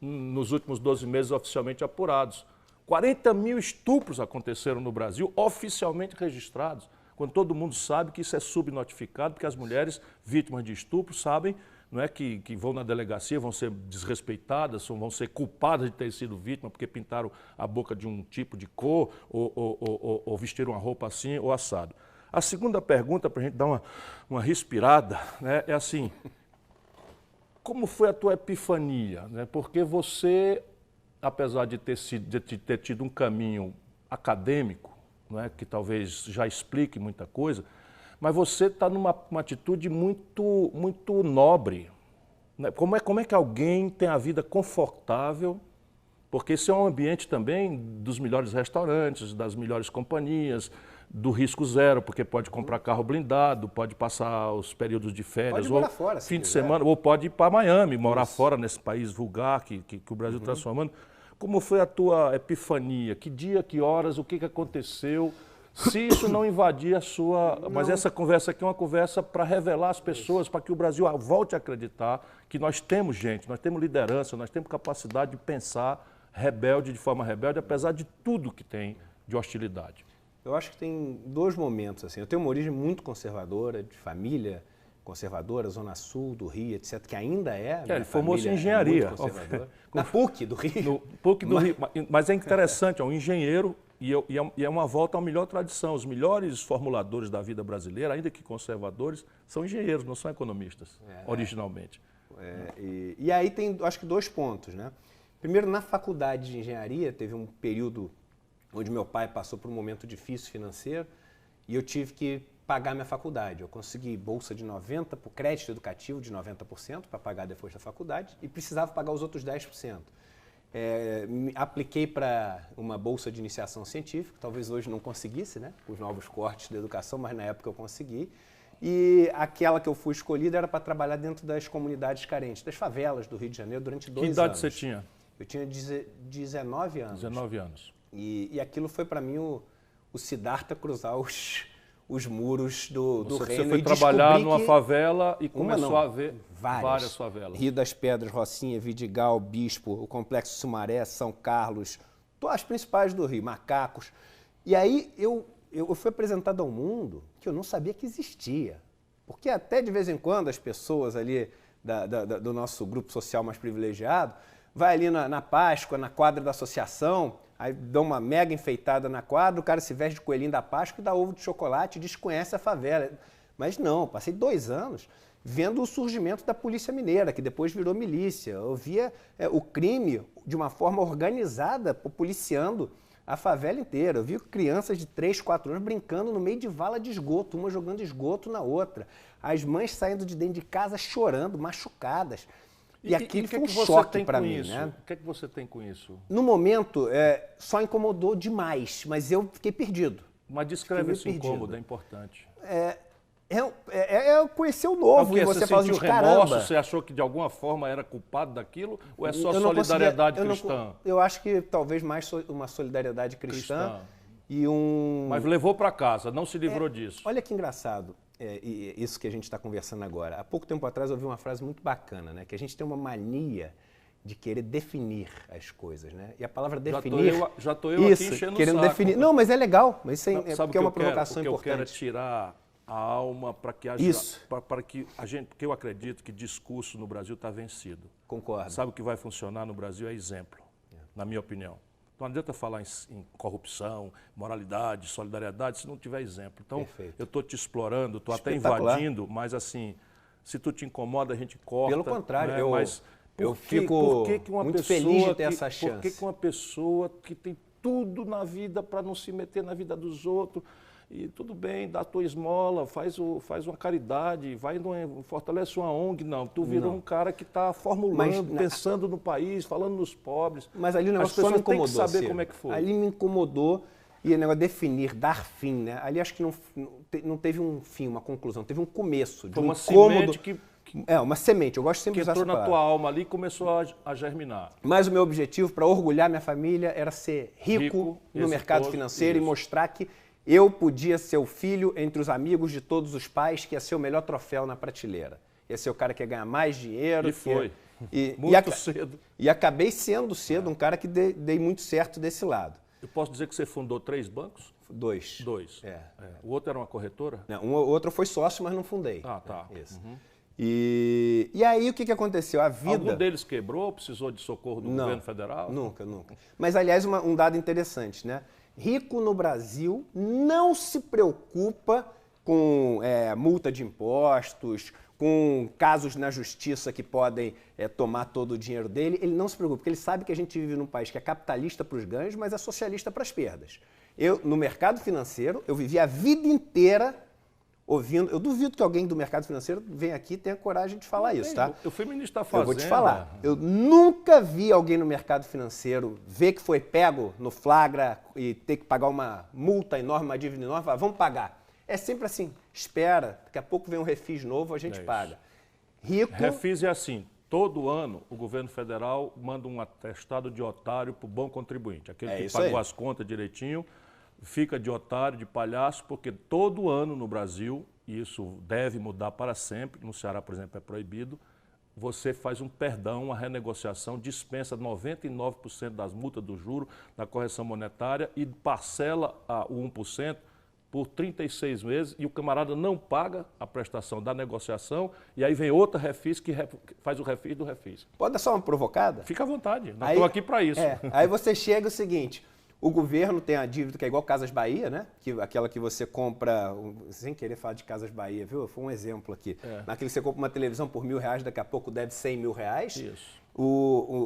nos últimos 12 meses oficialmente apurados. 40 mil estupros aconteceram no Brasil, oficialmente registrados, quando todo mundo sabe que isso é subnotificado, porque as mulheres vítimas de estupro sabem, não é, que vão na delegacia, vão ser desrespeitadas, vão ser culpadas de ter sido vítima porque pintaram a boca de um tipo de cor ou vestiram uma roupa assim ou assado. A segunda pergunta, para a gente dar uma respirada, né, é assim, como foi a tua epifania? Né? Porque você, apesar de ter tido um caminho acadêmico, não é, que talvez já explique muita coisa, mas você está numa atitude muito, muito nobre. Né? Como é que alguém tem a vida confortável? Porque esse é um ambiente também dos melhores restaurantes, das melhores companhias, do risco zero, porque pode comprar carro blindado, pode passar os períodos de férias, Pode morar fora, se fim de quiser. semana, ou pode ir para Miami, morar fora nesse país vulgar que o Brasil está transformando. Como foi a tua epifania? Que dia, que horas, o que aconteceu? Se isso não invadir a sua... Mas essa conversa aqui é uma conversa para revelar às pessoas, para que o Brasil volte a acreditar que nós temos gente, nós temos liderança, nós temos capacidade de pensar rebelde, de forma rebelde, apesar de tudo que tem de hostilidade. Eu acho que tem 2 momentos, assim. Eu tenho uma origem muito conservadora, de família conservadora, Zona Sul do Rio, etc., que ainda é. Ele formou-se em engenharia. Na PUC do Rio. No PUC do Rio. Mas é interessante, é um engenheiro e é uma volta à melhor tradição. Os melhores formuladores da vida brasileira, ainda que conservadores, são engenheiros, não são economistas, originalmente. E aí tem, acho que 2 pontos, né? Primeiro, na faculdade de engenharia, teve um período onde meu pai passou por um momento difícil financeiro e eu tive que pagar minha faculdade. Eu consegui bolsa de 90%, por crédito educativo de 90% para pagar depois da faculdade e precisava pagar os outros 10%. Apliquei para uma bolsa de iniciação científica, talvez hoje não conseguisse, né, com os novos cortes da educação, mas na época eu consegui. E aquela que eu fui escolhida era para trabalhar dentro das comunidades carentes, das favelas do Rio de Janeiro durante 2 anos. Que idade você tinha? Eu tinha 19 anos. 19 anos. E aquilo foi para mim o Siddhartha cruzar os muros do reino. Você foi e trabalhar descobri numa que favela e começou a ver várias favelas. Rio das Pedras, Rocinha, Vidigal, Bispo, o Complexo Sumaré, São Carlos, as principais do Rio, Macacos. E aí eu fui apresentado ao mundo que eu não sabia que existia. Porque até de vez em quando as pessoas ali do nosso grupo social mais privilegiado vai ali na Páscoa, na quadra da associação, aí dá uma mega enfeitada na quadra, o cara se veste de coelhinho da Páscoa e dá ovo de chocolate e desconhece a favela. Mas não, passei 2 anos vendo o surgimento da Polícia Mineira, que depois virou milícia. Eu via o crime de uma forma organizada, policiando a favela inteira. Eu vi crianças de 3, 4 anos brincando no meio de vala de esgoto, uma jogando esgoto na outra. As mães saindo de dentro de casa chorando, machucadas. E aquilo foi um choque para mim, né? O que é que você tem com isso? No momento, só incomodou demais, mas eu fiquei perdido. Mas descreve esse incômodo, é importante. Conhecer o novo e você fala de caramba. Você achou que de alguma forma era culpado daquilo? Ou é só solidariedade cristã? Eu acho que talvez mais uma solidariedade cristã. E Mas levou para casa, não se livrou disso. Olha que engraçado. Isso que a gente está conversando agora. Há pouco tempo atrás eu ouvi uma frase muito bacana, né? Que a gente tem uma mania de querer definir as coisas, né? E a palavra definir... Já tô eu isso, aqui enchendo querendo o saco. definir. Não, mas é legal. Mas isso é Sabe porque é uma provocação importante. O que eu quero é importante. tirar a alma para que que a gente, porque eu acredito que discurso no Brasil está vencido. Concordo. Sabe o que vai funcionar no Brasil é exemplo, na minha opinião. Então não adianta falar em corrupção, moralidade, solidariedade se não tiver exemplo. Então Perfeito. eu estou te explorando, estou até Espetacular. invadindo, mas assim, se tu te incomoda a gente corta. Pelo contrário, né? eu fico muito feliz de ter essa chance. Por que uma pessoa que tem tudo na vida para não se meter na vida dos outros, e tudo bem, dá a tua esmola, faz uma caridade, fortalece uma ONG, não. Tu virou um cara que está formulando, pensando no país, falando nos pobres. Mas ali o negócio As pessoas só me incomodou, têm que saber Ciro. como é que foi. Ali me incomodou e o negócio definir, dar fim, né? Ali acho que não teve um fim, uma conclusão, teve um começo. De Foi uma incômodo. semente que Uma semente, eu gosto sempre que de usar entrou essa na palavra. tua alma ali e começou a germinar. Mas o meu objetivo, para orgulhar minha família, era ser rico no mercado exitoso, financeiro e isso. mostrar que eu podia ser o filho entre os amigos de todos os pais, que ia ser o melhor troféu na prateleira. Ia ser o cara que ia ganhar mais dinheiro. E foi. Muito cedo. E acabei sendo cedo um cara que dei muito certo desse lado. Eu posso dizer que você fundou 3 bancos? 2. 2. É. O outro era uma corretora? Não, outro foi sócio, mas não fundei. Ah, tá. Isso. E aí o que aconteceu? A vida... Algum deles quebrou, precisou de socorro do governo federal? Nunca. Mas, aliás, um dado interessante, né? Rico no Brasil não se preocupa com multa de impostos, com casos na justiça que podem tomar todo o dinheiro dele. Ele não se preocupa, porque ele sabe que a gente vive num país que é capitalista para os ganhos, mas é socialista para as perdas. No mercado financeiro, eu vivi a vida inteira ouvindo... Eu duvido que alguém do mercado financeiro venha aqui e tenha coragem de falar isso, tá? Eu fui ministro da Fazenda. Eu vou te falar. Eu nunca vi alguém no mercado financeiro ver que foi pego no flagra e ter que pagar uma multa enorme, uma dívida enorme, falar, vamos pagar. É sempre assim, espera, daqui a pouco vem um refis novo, a gente paga. Rico... Refis é assim, todo ano o governo federal manda um atestado de otário para o bom contribuinte. Aquele que pagou as contas direitinho, fica de otário, de palhaço, porque todo ano no Brasil, e isso deve mudar para sempre, no Ceará, por exemplo, é proibido, você faz um perdão, uma renegociação, dispensa 99% das multas do juro, da correção monetária e parcela o 1% por 36 meses e o camarada não paga a prestação da negociação e aí vem outra refis que faz o refis do refis. Pode dar só uma provocada? Fica à vontade, não estou aqui para isso. Aí você chega o seguinte... O governo tem a dívida que é igual Casas Bahia, né? Aquela que você compra, sem querer falar de Casas Bahia, viu? Foi um exemplo aqui. Naquele que você compra uma televisão por R$1.000, daqui a pouco deve R$100.000. Isso.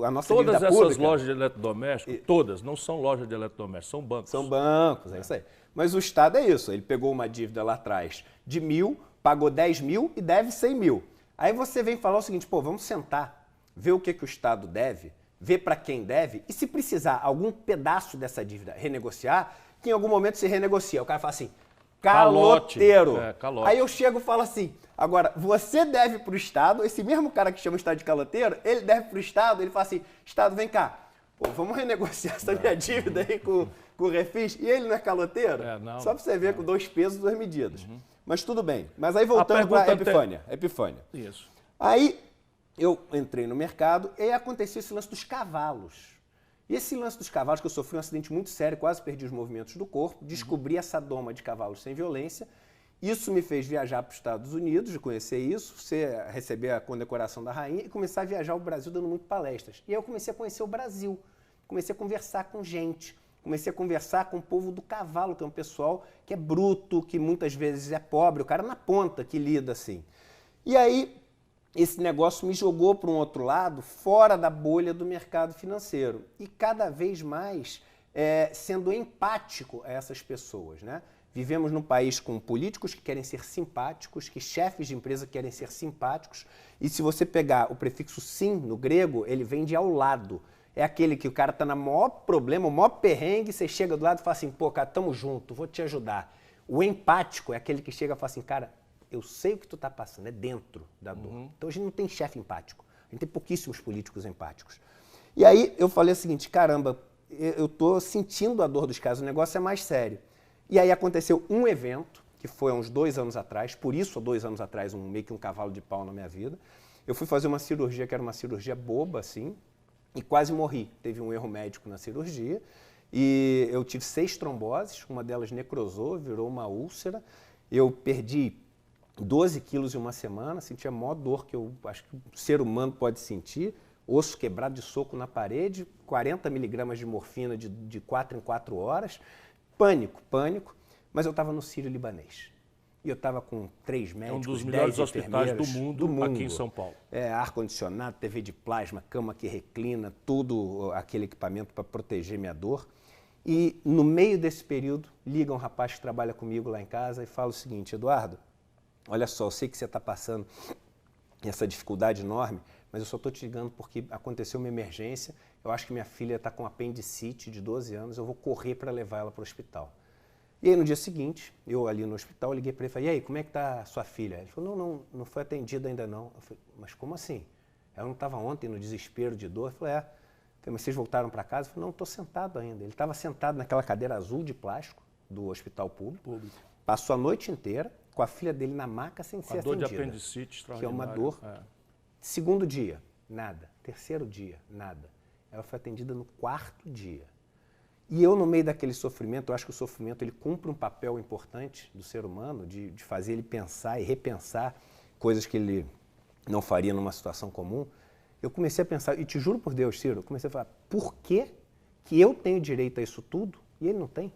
A nossa dívida pública... Todas essas lojas de eletrodomésticos, todas, não são lojas de eletrodomésticos, são bancos. São bancos, é isso aí. Mas o Estado é isso, ele pegou uma dívida lá atrás de 1.000, pagou 10.000 e deve 100.000. Aí você vem falar o seguinte, vamos sentar, ver o que o Estado deve, ver para quem deve e se precisar algum pedaço dessa dívida renegociar, que em algum momento se renegocia. O cara fala assim, caloteiro. Calote. Aí eu chego e falo assim, agora, você deve para o Estado, esse mesmo cara que chama o Estado de caloteiro, ele deve para o Estado, ele fala assim, Estado, vem cá, vamos renegociar essa minha dívida aí com o refis, e ele não é caloteiro? Não, só para você ver com 2 pesos, 2 medidas. Mas tudo bem. Mas aí voltando para a Epifânia. Isso. Aí eu entrei no mercado e aí aconteceu esse lance dos cavalos. E esse lance dos cavalos, que eu sofri um acidente muito sério, quase perdi os movimentos do corpo, descobri essa doma de cavalos sem violência. Isso me fez viajar para os Estados Unidos, de conhecer isso, receber a condecoração da rainha e começar a viajar o Brasil dando muito palestras. E aí eu comecei a conhecer o Brasil, comecei a conversar com gente, comecei a conversar com o povo do cavalo, que é um pessoal que é bruto, que muitas vezes é pobre, o cara na ponta que lida assim. E aí esse negócio me jogou para um outro lado, fora da bolha do mercado financeiro. E cada vez mais sendo empático a essas pessoas, né? Vivemos num país com políticos que querem ser simpáticos, que chefes de empresa querem ser simpáticos. E se você pegar o prefixo sim no grego, ele vem de ao lado. É aquele que o cara está no maior problema, o maior perrengue, você chega do lado e fala assim, pô, cara, tamo junto, vou te ajudar. O empático é aquele que chega e fala assim, cara, eu sei o que tu está passando, é dentro da dor. Então a gente não tem chefe empático, a gente tem pouquíssimos políticos empáticos. E aí eu falei o seguinte, caramba, eu estou sentindo a dor dos caras, o negócio é mais sério. E aí aconteceu um evento, que foi há uns 2 anos atrás, por isso há 2 anos atrás, meio que um cavalo de pau na minha vida. Eu fui fazer uma cirurgia que era uma cirurgia boba, assim, e quase morri. Teve um erro médico na cirurgia e eu tive 6 tromboses, uma delas necrosou, virou uma úlcera. Eu perdi 12 quilos em uma semana, sentia a maior dor que eu acho que o ser humano pode sentir, osso quebrado de soco na parede, 40 miligramas de morfina de 4 em 4 horas, pânico, mas eu estava no Sírio-Libanês. E eu estava com 3 médicos, 10 um dos melhores hospitais do mundo, aqui em São Paulo. Ar-condicionado, TV de plasma, cama que reclina, tudo aquele equipamento para proteger minha dor. E no meio desse período, liga um rapaz que trabalha comigo lá em casa e fala o seguinte: Eduardo, olha só, eu sei que você está passando essa dificuldade enorme, mas eu só estou te ligando porque aconteceu uma emergência, eu acho que minha filha está com apendicite de 12 anos, eu vou correr para levar ela para o hospital. E aí no dia seguinte, eu ali no hospital, liguei para ele e falei: e aí, como é que está a sua filha? Ele falou: não foi atendida ainda não. Eu falei: mas como assim? Ela não estava ontem no desespero de dor? Eu falei: é. Mas vocês voltaram para casa? Eu falei: não, estou sentado ainda. Ele estava sentado naquela cadeira azul de plástico do hospital público. Passou a noite inteira com a filha dele na maca sem ser atendida. A dor de apendicite extraordinária. Que é uma dor. Segundo dia, nada. Terceiro dia, nada. Ela foi atendida no 4º dia. E eu, no meio daquele sofrimento, eu acho que o sofrimento ele cumpre um papel importante do ser humano, de fazer ele pensar e repensar coisas que ele não faria numa situação comum. Eu comecei a pensar, e te juro por Deus, Ciro, eu comecei a falar: por que eu tenho direito a isso tudo e ele não tem? Eu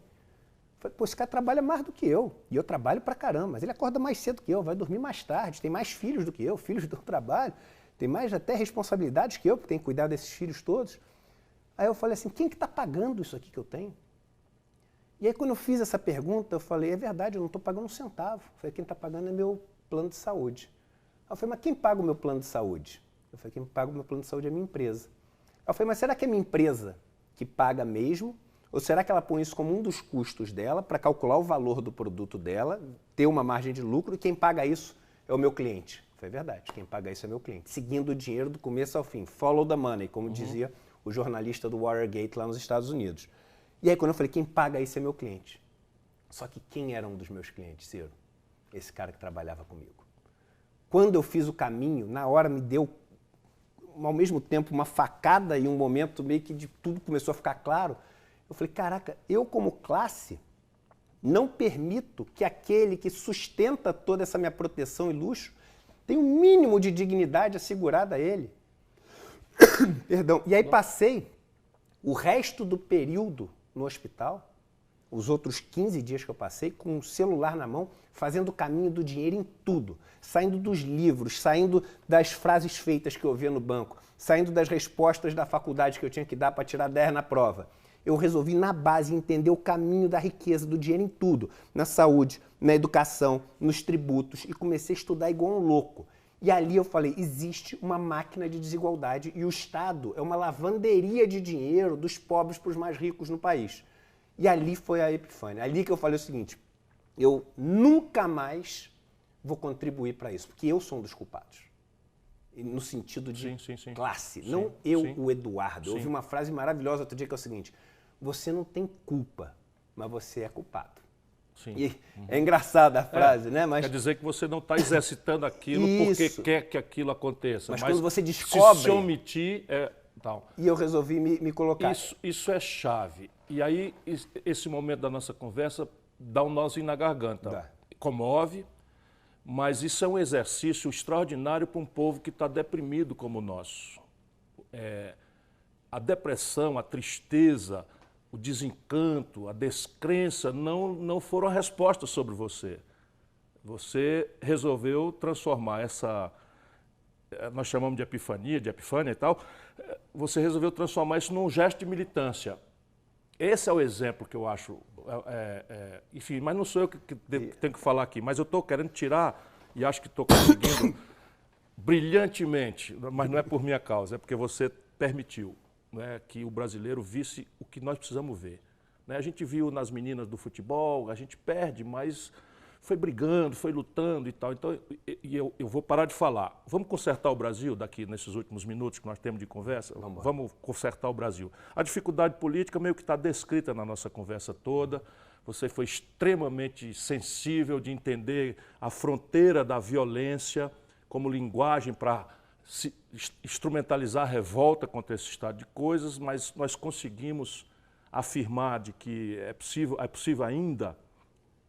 falei: pô, esse cara trabalha mais do que eu, e eu trabalho pra caramba, mas ele acorda mais cedo que eu, vai dormir mais tarde, tem mais filhos do que eu, filhos do trabalho, tem mais até responsabilidades que eu, porque tem que cuidar desses filhos todos. Aí eu falei assim: quem que está pagando isso aqui que eu tenho? E aí quando eu fiz essa pergunta, eu falei: é verdade, eu não estou pagando um centavo. Eu falei: quem está pagando é meu plano de saúde. Aí eu falei: mas quem paga o meu plano de saúde? Eu falei: quem paga o meu plano de saúde é a minha empresa. Aí eu falei: mas será que é a minha empresa que paga mesmo? Ou será que ela põe isso como um dos custos dela para calcular o valor do produto dela, ter uma margem de lucro, e quem paga isso é o meu cliente? Foi verdade, quem paga isso é meu cliente. Seguindo o dinheiro do começo ao fim, follow the money, como dizia o jornalista do Watergate lá nos Estados Unidos. E aí quando eu falei: quem paga isso é meu cliente. Só que quem era um dos meus clientes, Ciro? Esse cara que trabalhava comigo. Quando eu fiz o caminho, na hora me deu, ao mesmo tempo, uma facada e um momento meio que de tudo começou a ficar claro. Eu falei: caraca, eu como classe não permito que aquele que sustenta toda essa minha proteção e luxo tenha um mínimo de dignidade assegurada a ele. Perdão. E aí passei o resto do período no hospital, os outros 15 dias que eu passei, com o celular na mão, fazendo o caminho do dinheiro em tudo. Saindo dos livros, saindo das frases feitas que eu via no banco, saindo das respostas da faculdade que eu tinha que dar para tirar 10 na prova. Eu resolvi, na base, entender o caminho da riqueza, do dinheiro em tudo. Na saúde, na educação, nos tributos. E comecei a estudar igual um louco. E ali eu falei: existe uma máquina de desigualdade e o Estado é uma lavanderia de dinheiro dos pobres para os mais ricos no país. E ali foi a epifânia. Ali que eu falei o seguinte: eu nunca mais vou contribuir para isso, porque eu sou um dos culpados. No sentido de classe, não eu, o Eduardo. Eu ouvi uma frase maravilhosa outro dia que é o seguinte: você não tem culpa, mas você é culpado. Sim. E é engraçada a frase, né? Mas quer dizer que você não está exercitando aquilo porque quer que aquilo aconteça. Mas quando você descobre... Se omitir, tal. E eu resolvi me colocar. Isso é chave. E aí, esse momento da nossa conversa dá um nozinho na garganta. Comove, mas isso é um exercício extraordinário para um povo que está deprimido como o nosso. A depressão, a tristeza, o desencanto, a descrença não foram a resposta sobre você. Você resolveu transformar essa, nós chamamos de epifania e tal, você resolveu transformar isso num gesto de militância. Esse é o exemplo que eu acho, enfim, mas não sou eu que tenho que falar aqui, mas eu estou querendo tirar, e acho que estou conseguindo brilhantemente, mas não é por minha causa, é porque você permitiu, né, que o brasileiro visse o que nós precisamos ver. Né? A gente viu nas meninas do futebol, a gente perde, mas foi brigando, foi lutando e tal. Então, eu vou parar de falar. Vamos consertar o Brasil daqui, nesses últimos minutos que nós temos de conversa? Vamos consertar o Brasil. A dificuldade política meio que está descrita na nossa conversa toda. Você foi extremamente sensível de entender a fronteira da violência como linguagem para instrumentalizar a revolta contra esse estado de coisas, mas nós conseguimos afirmar de que é possível ainda,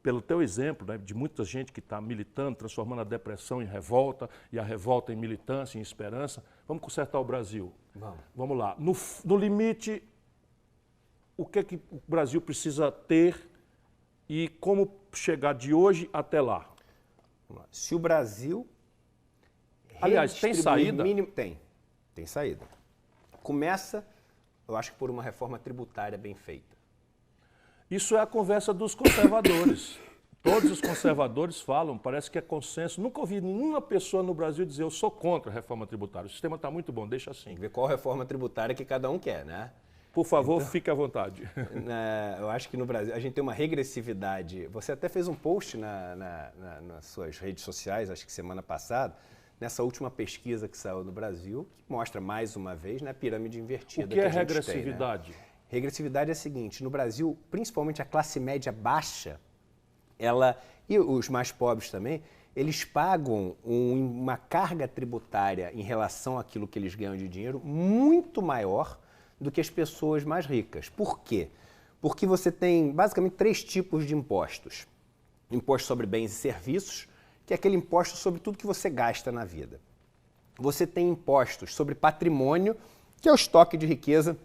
pelo teu exemplo, né, de muita gente que está militando, transformando a depressão em revolta e a revolta em militância, em esperança. Vamos consertar o Brasil. Vamos lá. No limite, o que o Brasil precisa ter e como chegar de hoje até lá? Se o Brasil... Aliás, tem saída? Tem saída. Começa, eu acho que por uma reforma tributária bem feita. Isso é a conversa dos conservadores. Todos os conservadores falam, parece que é consenso. Nunca ouvi nenhuma pessoa no Brasil dizer eu sou contra a reforma tributária. O sistema está muito bom, deixa assim. Ver qual reforma tributária que cada um quer, né? Por favor, então, fique à vontade. Eu acho que no Brasil a gente tem uma regressividade. Você até fez um post nas suas redes sociais, acho que semana passada, nessa última pesquisa que saiu no Brasil, que mostra mais uma vez, né, a pirâmide invertida. O que é a gente regressividade? Tem, né? Regressividade é a seguinte: no Brasil, principalmente a classe média baixa, e os mais pobres também, eles pagam uma carga tributária em relação àquilo que eles ganham de dinheiro muito maior do que as pessoas mais ricas. Por quê? Porque você tem basicamente 3 tipos de impostos. Imposto sobre bens e serviços, que é aquele imposto sobre tudo que você gasta na vida. Você tem impostos sobre patrimônio, que é o estoque de riqueza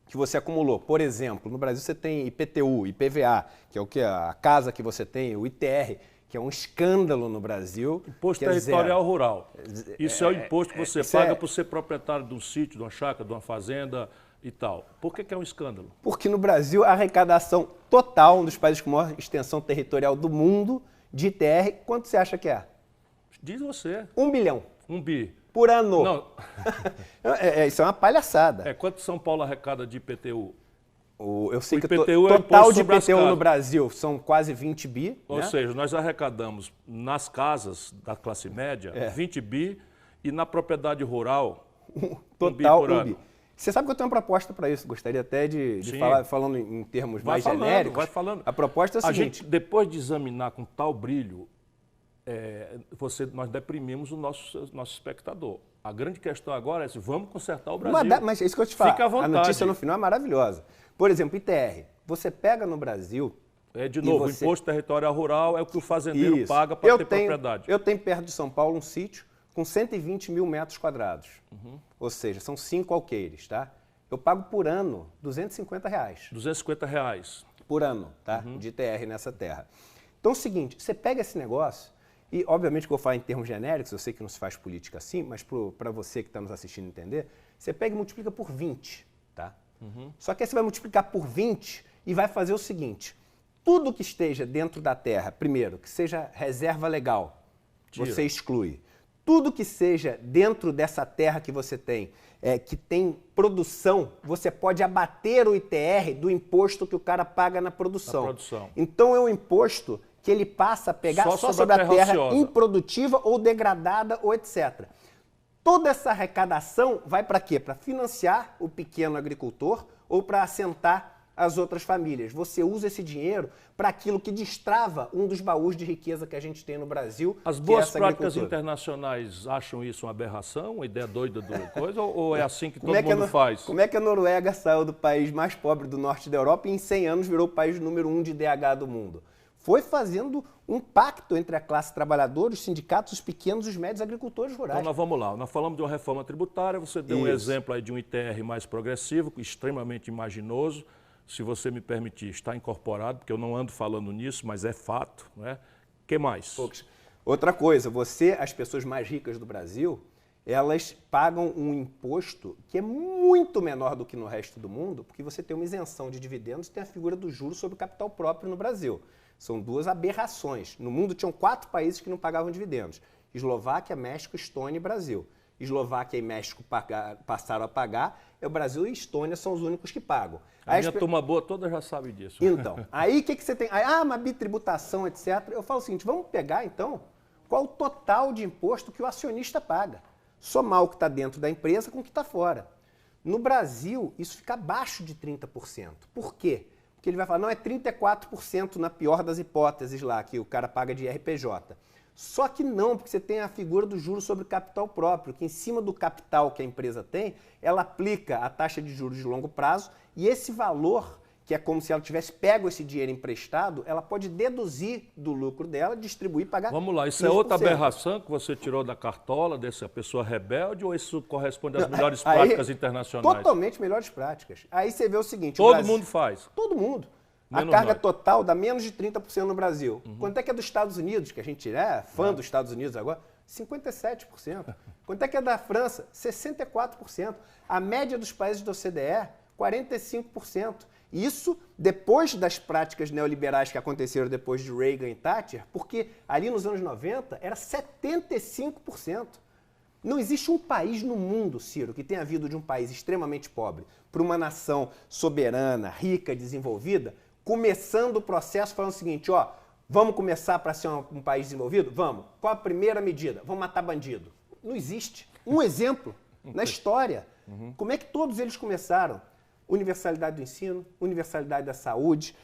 que você acumulou. Por exemplo, no Brasil você tem IPTU, IPVA, que é o que a casa que você tem, o ITR, que é um escândalo no Brasil. Imposto territorial rural. Isso é o imposto que você paga por ser proprietário de um sítio, de uma chácara, de uma fazenda e tal. Por que é um escândalo? Porque no Brasil a arrecadação total, um dos países com maior extensão territorial do mundo, de ITR, quanto você acha que é? Diz você. 1 bilhão. 1 bi. Por ano. Não. Isso é uma palhaçada. Quanto São Paulo arrecada de IPTU? Eu sei que IPTU o total de IPTU no Brasil são quase 20 bi. Ou seja, nós arrecadamos nas casas da classe média 20 bi e na propriedade rural total 1 bi. Você sabe que eu tenho uma proposta para isso. Gostaria até de falar, falando em termos mais genéricos. Vai falando. A proposta é a seguinte. Gente, depois de examinar com tal brilho, nós deprimimos o nosso espectador. A grande questão agora é se vamos consertar o Brasil. Mas é isso que eu te falo. Fica à vontade. A notícia no final é maravilhosa. Por exemplo, ITR. Você pega no Brasil... De novo, o imposto territorial rural é o que o fazendeiro paga para ter propriedade. Eu tenho perto de São Paulo um sítio com 120 mil metros quadrados. Ou seja, são 5 alqueires, tá? Eu pago por ano R$250. R$250. Por ano, tá? De ITR nessa terra. Então é o seguinte, você pega esse negócio, e obviamente que eu vou falar em termos genéricos, eu sei que não se faz política assim, mas para você que está nos assistindo entender, você pega e multiplica por 20, tá? Só que aí você vai multiplicar por 20 e vai fazer o seguinte, tudo que esteja dentro da terra, primeiro, que seja reserva legal, você exclui. Tudo que seja dentro dessa terra que você tem, que tem produção, você pode abater o ITR do imposto que o cara paga na produção. Então é um imposto que ele passa a pegar só sobre a terra improdutiva ou degradada ou etc. Toda essa arrecadação vai para quê? Para financiar o pequeno agricultor ou para assentar as outras famílias. Você usa esse dinheiro para aquilo que destrava um dos baús de riqueza que a gente tem no Brasil. As boas práticas internacionais acham isso uma aberração, uma ideia doida do coisa, ou é assim que todo mundo faz? Como é que a Noruega saiu do país mais pobre do norte da Europa e em 100 anos virou o país número 1 de DH do mundo? Foi fazendo um pacto entre a classe trabalhadora, os sindicatos, os pequenos e os médios agricultores rurais. Então nós vamos lá, nós falamos de uma reforma tributária, você deu um exemplo aí de um ITR mais progressivo, extremamente imaginoso. Se você me permitir, está incorporado, porque eu não ando falando nisso, mas é fato, não é? O que mais? Outra coisa, as pessoas mais ricas do Brasil, elas pagam um imposto que é muito menor do que no resto do mundo, porque você tem uma isenção de dividendos e tem a figura do juro sobre o capital próprio no Brasil. São 2 aberrações. No mundo tinham 4 países que não pagavam dividendos. Eslováquia, México, Estônia e Brasil. Eslováquia e México passaram a pagar, o Brasil e a Estônia são os únicos que pagam. A minha turma boa toda já sabe disso. Então, aí o que você tem? Uma bitributação, etc. Eu falo o seguinte, vamos pegar então qual o total de imposto que o acionista paga. Somar o que está dentro da empresa com o que está fora. No Brasil, isso fica abaixo de 30%. Por quê? Porque ele vai falar, não, é 34% na pior das hipóteses lá, que o cara paga de RPJ. Só que não, porque você tem a figura do juro sobre capital próprio, que em cima do capital que a empresa tem, ela aplica a taxa de juros de longo prazo e esse valor, que é como se ela tivesse pego esse dinheiro emprestado, ela pode deduzir do lucro dela, distribuir e pagar. Vamos lá, isso 15%. é outra aberração que você tirou da cartola dessa pessoa rebelde ou isso corresponde às melhores práticas internacionais? Totalmente melhores práticas. Aí você vê o seguinte... Todo mundo faz? Todo mundo. Menos a carga nós. total dá menos de 30% no Brasil. Quanto é que é dos Estados Unidos, que a gente é fã dos Estados Unidos agora? 57%. Quanto é que é da França? 64%. A média dos países da OCDE, 45%. Isso depois das práticas neoliberais que aconteceram depois de Reagan e Thatcher, porque ali nos anos 90 era 75%. Não existe um país no mundo, Ciro, que tenha vindo de um país extremamente pobre para uma nação soberana, rica, desenvolvida, começando o processo falando o seguinte, ó, vamos começar para ser um país desenvolvido? Vamos. Qual a primeira medida? Vamos matar bandido. Não existe. Um exemplo na história. Como é que todos eles começaram? Universalidade do ensino, universalidade da saúde,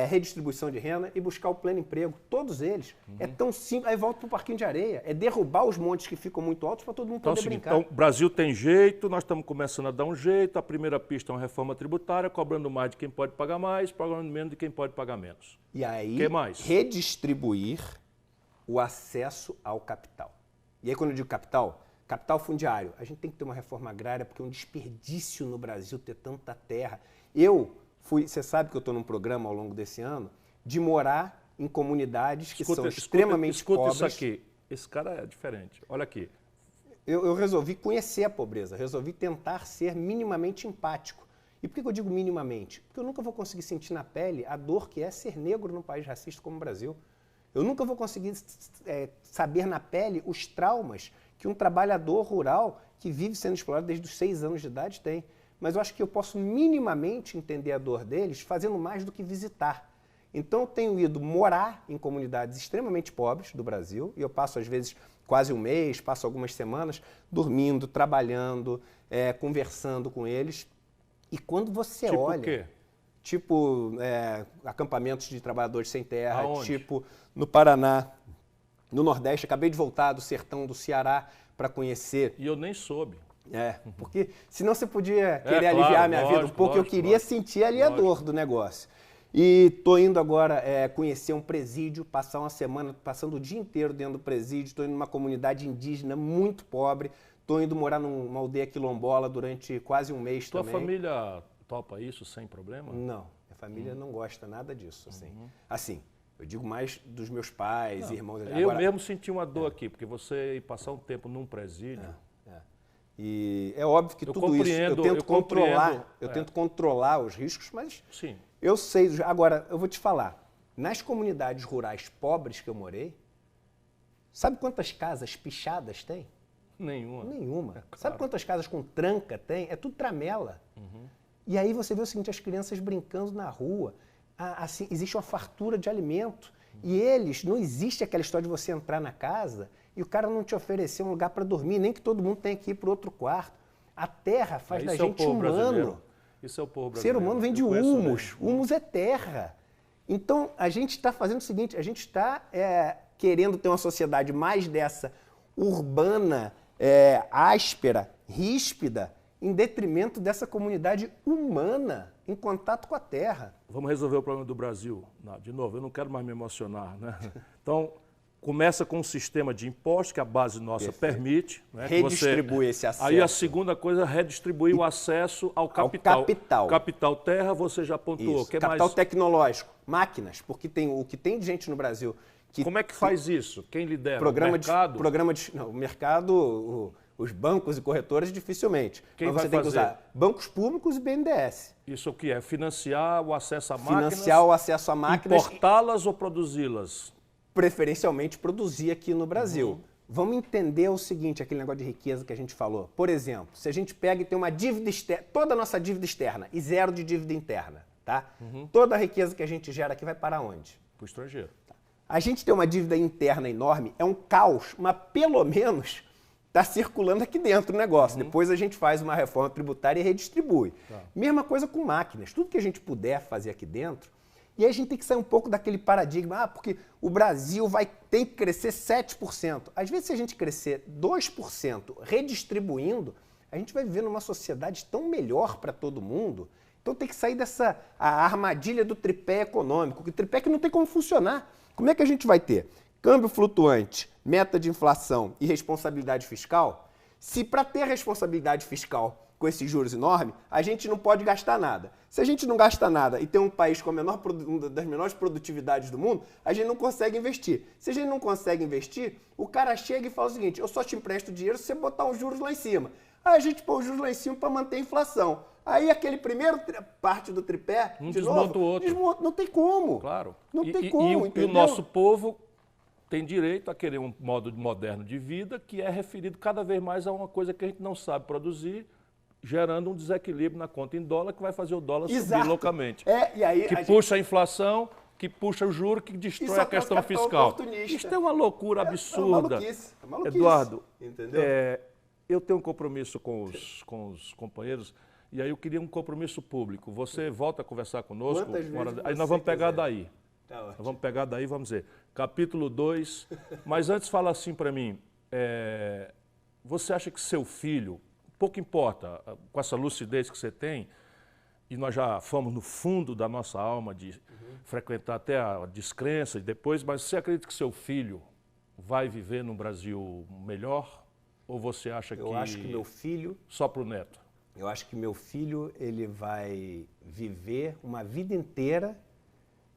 redistribuição de renda e buscar o pleno emprego. Todos eles. É tão simples. Aí volta para o parquinho de areia. É derrubar os montes que ficam muito altos para todo mundo poder brincar. Então, o Brasil tem jeito, nós estamos começando a dar um jeito. A primeira pista é uma reforma tributária, cobrando mais de quem pode pagar mais, pagando menos de quem pode pagar menos. E aí, Que mais? redistribuir o acesso ao capital. E aí, quando eu digo capital fundiário, a gente tem que ter uma reforma agrária, porque é um desperdício no Brasil ter tanta terra. Você sabe que eu estou num programa ao longo desse ano, de morar em comunidades que são extremamente pobres. Escuta isso aqui, esse cara é diferente, olha aqui. Eu resolvi conhecer a pobreza, resolvi tentar ser minimamente empático. E por que eu digo minimamente? Porque eu nunca vou conseguir sentir na pele a dor que é ser negro num país racista como o Brasil. Eu nunca vou conseguir saber na pele os traumas que um trabalhador rural que vive sendo explorado desde os 6 anos de idade tem. Mas eu acho que eu posso minimamente entender a dor deles fazendo mais do que visitar. Então eu tenho ido morar em comunidades extremamente pobres do Brasil, e eu passo às vezes quase um mês, passo algumas semanas dormindo, trabalhando, conversando com eles. E quando você Tipo olha... o quê? Tipo acampamentos de trabalhadores sem terra, Aonde? tipo no Paraná, no Nordeste. Acabei de voltar do sertão do Ceará para conhecer. E eu nem soube. Porque senão você podia querer claro, aliviar a minha vida um lógico, pouco. Eu queria sentir ali a dor do negócio. E estou indo agora conhecer um presídio, passar uma semana, passando o dia inteiro dentro do presídio. Estou indo numa comunidade indígena muito pobre. Estou indo morar numa aldeia quilombola durante quase um mês Tua também. família topa isso sem problema? Não, minha família não gosta nada disso. Assim, eu digo mais dos meus pais, irmãos. Eu mesmo senti uma dor aqui, porque você ir passar um tempo num presídio... E é óbvio que Eu tudo isso eu tento controlar. Eu é. tento controlar os riscos, mas Sim. eu sei. Agora, eu vou te falar. Nas comunidades rurais pobres que eu morei, sabe quantas casas pichadas tem? Nenhuma. Nenhuma. Claro. Sabe quantas casas com tranca tem? É tudo tramela. E aí você vê o seguinte, as crianças brincando na rua. Assim, existe uma fartura de alimento. E eles, não existe aquela história de você entrar na casa e o cara não te oferecer um lugar para dormir, nem que todo mundo tenha que ir para outro quarto. A terra faz da gente humano. Isso é o povo O brasileiro. ser humano vem de humus. Humus é terra. Então, a gente está fazendo o seguinte, a gente está querendo ter uma sociedade mais dessa urbana, áspera, ríspida, em detrimento dessa comunidade humana, em contato com a terra. Vamos resolver o problema do Brasil. Não, de novo, eu não quero mais me emocionar, né? Então, começa com um sistema de impostos que a base nossa permite. Né, redistribui esse acesso. Aí a segunda coisa é redistribuir o acesso ao capital. Capital terra, você já pontuou. Isso. Capital tecnológico, máquinas, porque o que tem de gente no Brasil... Como é que faz isso? Quem lidera? O mercado? O mercado... Os bancos e corretoras, dificilmente. Quem Mas vai você tem que fazer? usar bancos públicos e BNDES. Isso o que é? Financiar o acesso a máquinas? Financiar o acesso a máquinas. Importá-las ou produzi-las? Preferencialmente produzir aqui no Brasil. Vamos entender o seguinte, aquele negócio de riqueza que a gente falou. Por exemplo, se a gente pega e tem uma dívida externa, toda a nossa dívida externa e zero de dívida interna, tá? Toda a riqueza que a gente gera aqui vai para onde? Para o estrangeiro. A gente tem uma dívida interna enorme, é um caos, mas pelo menos está circulando aqui dentro o negócio. Depois a gente faz uma reforma tributária e redistribui. Mesma coisa com máquinas. Tudo que a gente puder fazer aqui dentro. E aí a gente tem que sair um pouco daquele paradigma, porque o Brasil tem que crescer 7%. Às vezes, se a gente crescer 2%, redistribuindo, a gente vai viver numa sociedade tão melhor para todo mundo. Então tem que sair dessa armadilha do tripé econômico, que o tripé que não tem como funcionar. Como é que a gente vai ter câmbio flutuante, meta de inflação e responsabilidade fiscal, se para ter responsabilidade fiscal com esses juros enormes, a gente não pode gastar nada. Se a gente não gasta nada e tem um país com uma das menores produtividades do mundo, a gente não consegue investir. Se a gente não consegue investir, o cara chega e fala o seguinte, eu só te empresto dinheiro se você botar os juros lá em cima. Aí a gente põe os juros lá em cima para manter a inflação. Aí aquele primeiro parte do tripé, de novo, o outro. Desmonta. Não tem como. Claro. Não tem como, e o nosso povo tem direito a querer um modo moderno de vida que é referido cada vez mais a uma coisa que a gente não sabe produzir, gerando um desequilíbrio na conta em dólar que vai fazer o dólar subir loucamente. E aí, que puxa a inflação, que puxa o juro, que destrói a questão fiscal. Isso é uma loucura absurda. É maluquice. Eduardo, entendeu? Eu tenho um compromisso com os companheiros e aí eu queria um compromisso público. Você volta a conversar conosco. Aí nós vamos pegar daí. Nós vamos pegar daí, vamos dizer, capítulo 2. Mas antes fala assim para mim, você acha que seu filho, pouco importa, com essa lucidez que você tem, e nós já fomos no fundo da nossa alma de frequentar até a descrença e depois, mas você acredita que seu filho vai viver num Brasil melhor? Ou você acha que... Eu acho que meu filho... Só para o neto? Eu acho que meu filho, ele vai viver uma vida inteira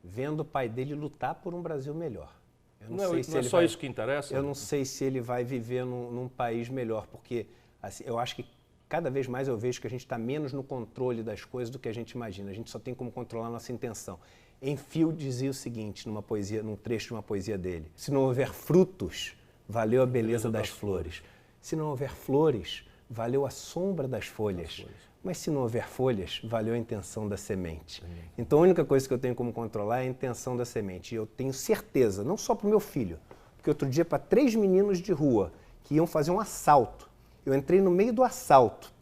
vendo o pai dele lutar por um Brasil melhor. Eu não é só isso que interessa? Eu não sei se ele vai viver num país melhor, porque assim, eu acho que cada vez mais eu vejo que a gente está menos no controle das coisas do que a gente imagina. A gente só tem como controlar a nossa intenção. Enfield dizia o seguinte num trecho de uma poesia dele: se não houver frutos, valeu a beleza das flores. Se não houver flores, valeu a sombra das folhas. Mas se não houver folhas, valeu a intenção da semente. Então a única coisa que eu tenho como controlar é a intenção da semente. E eu tenho certeza, não só para o meu filho, porque outro dia para 3 meninos de rua que iam fazer um assalto, eu entrei no meio do assalto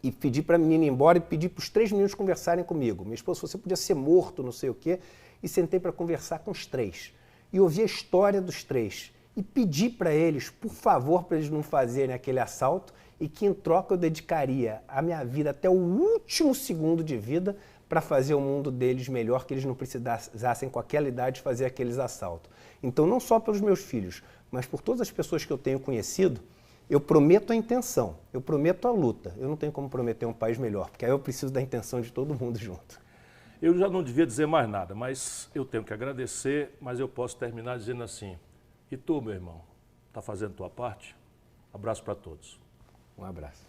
e pedi para a menina ir embora e pedi para os 3 meninos conversarem comigo. Minha esposa falou, você podia ser morto, não sei o quê, e sentei para conversar com os 3. E ouvi a história dos 3. E pedi para eles, por favor, para eles não fazerem aquele assalto e que em troca eu dedicaria a minha vida até o último segundo de vida para fazer o mundo deles melhor, que eles não precisassem com aquela idade fazer aqueles assaltos. Então, não só pelos meus filhos, mas por todas as pessoas que eu tenho conhecido, eu prometo a intenção, eu prometo a luta. Eu não tenho como prometer um país melhor, porque aí eu preciso da intenção de todo mundo junto. Eu já não devia dizer mais nada, mas eu tenho que agradecer, mas eu posso terminar dizendo assim, e tu, meu irmão, está fazendo tua parte? Abraço para todos. Um abraço.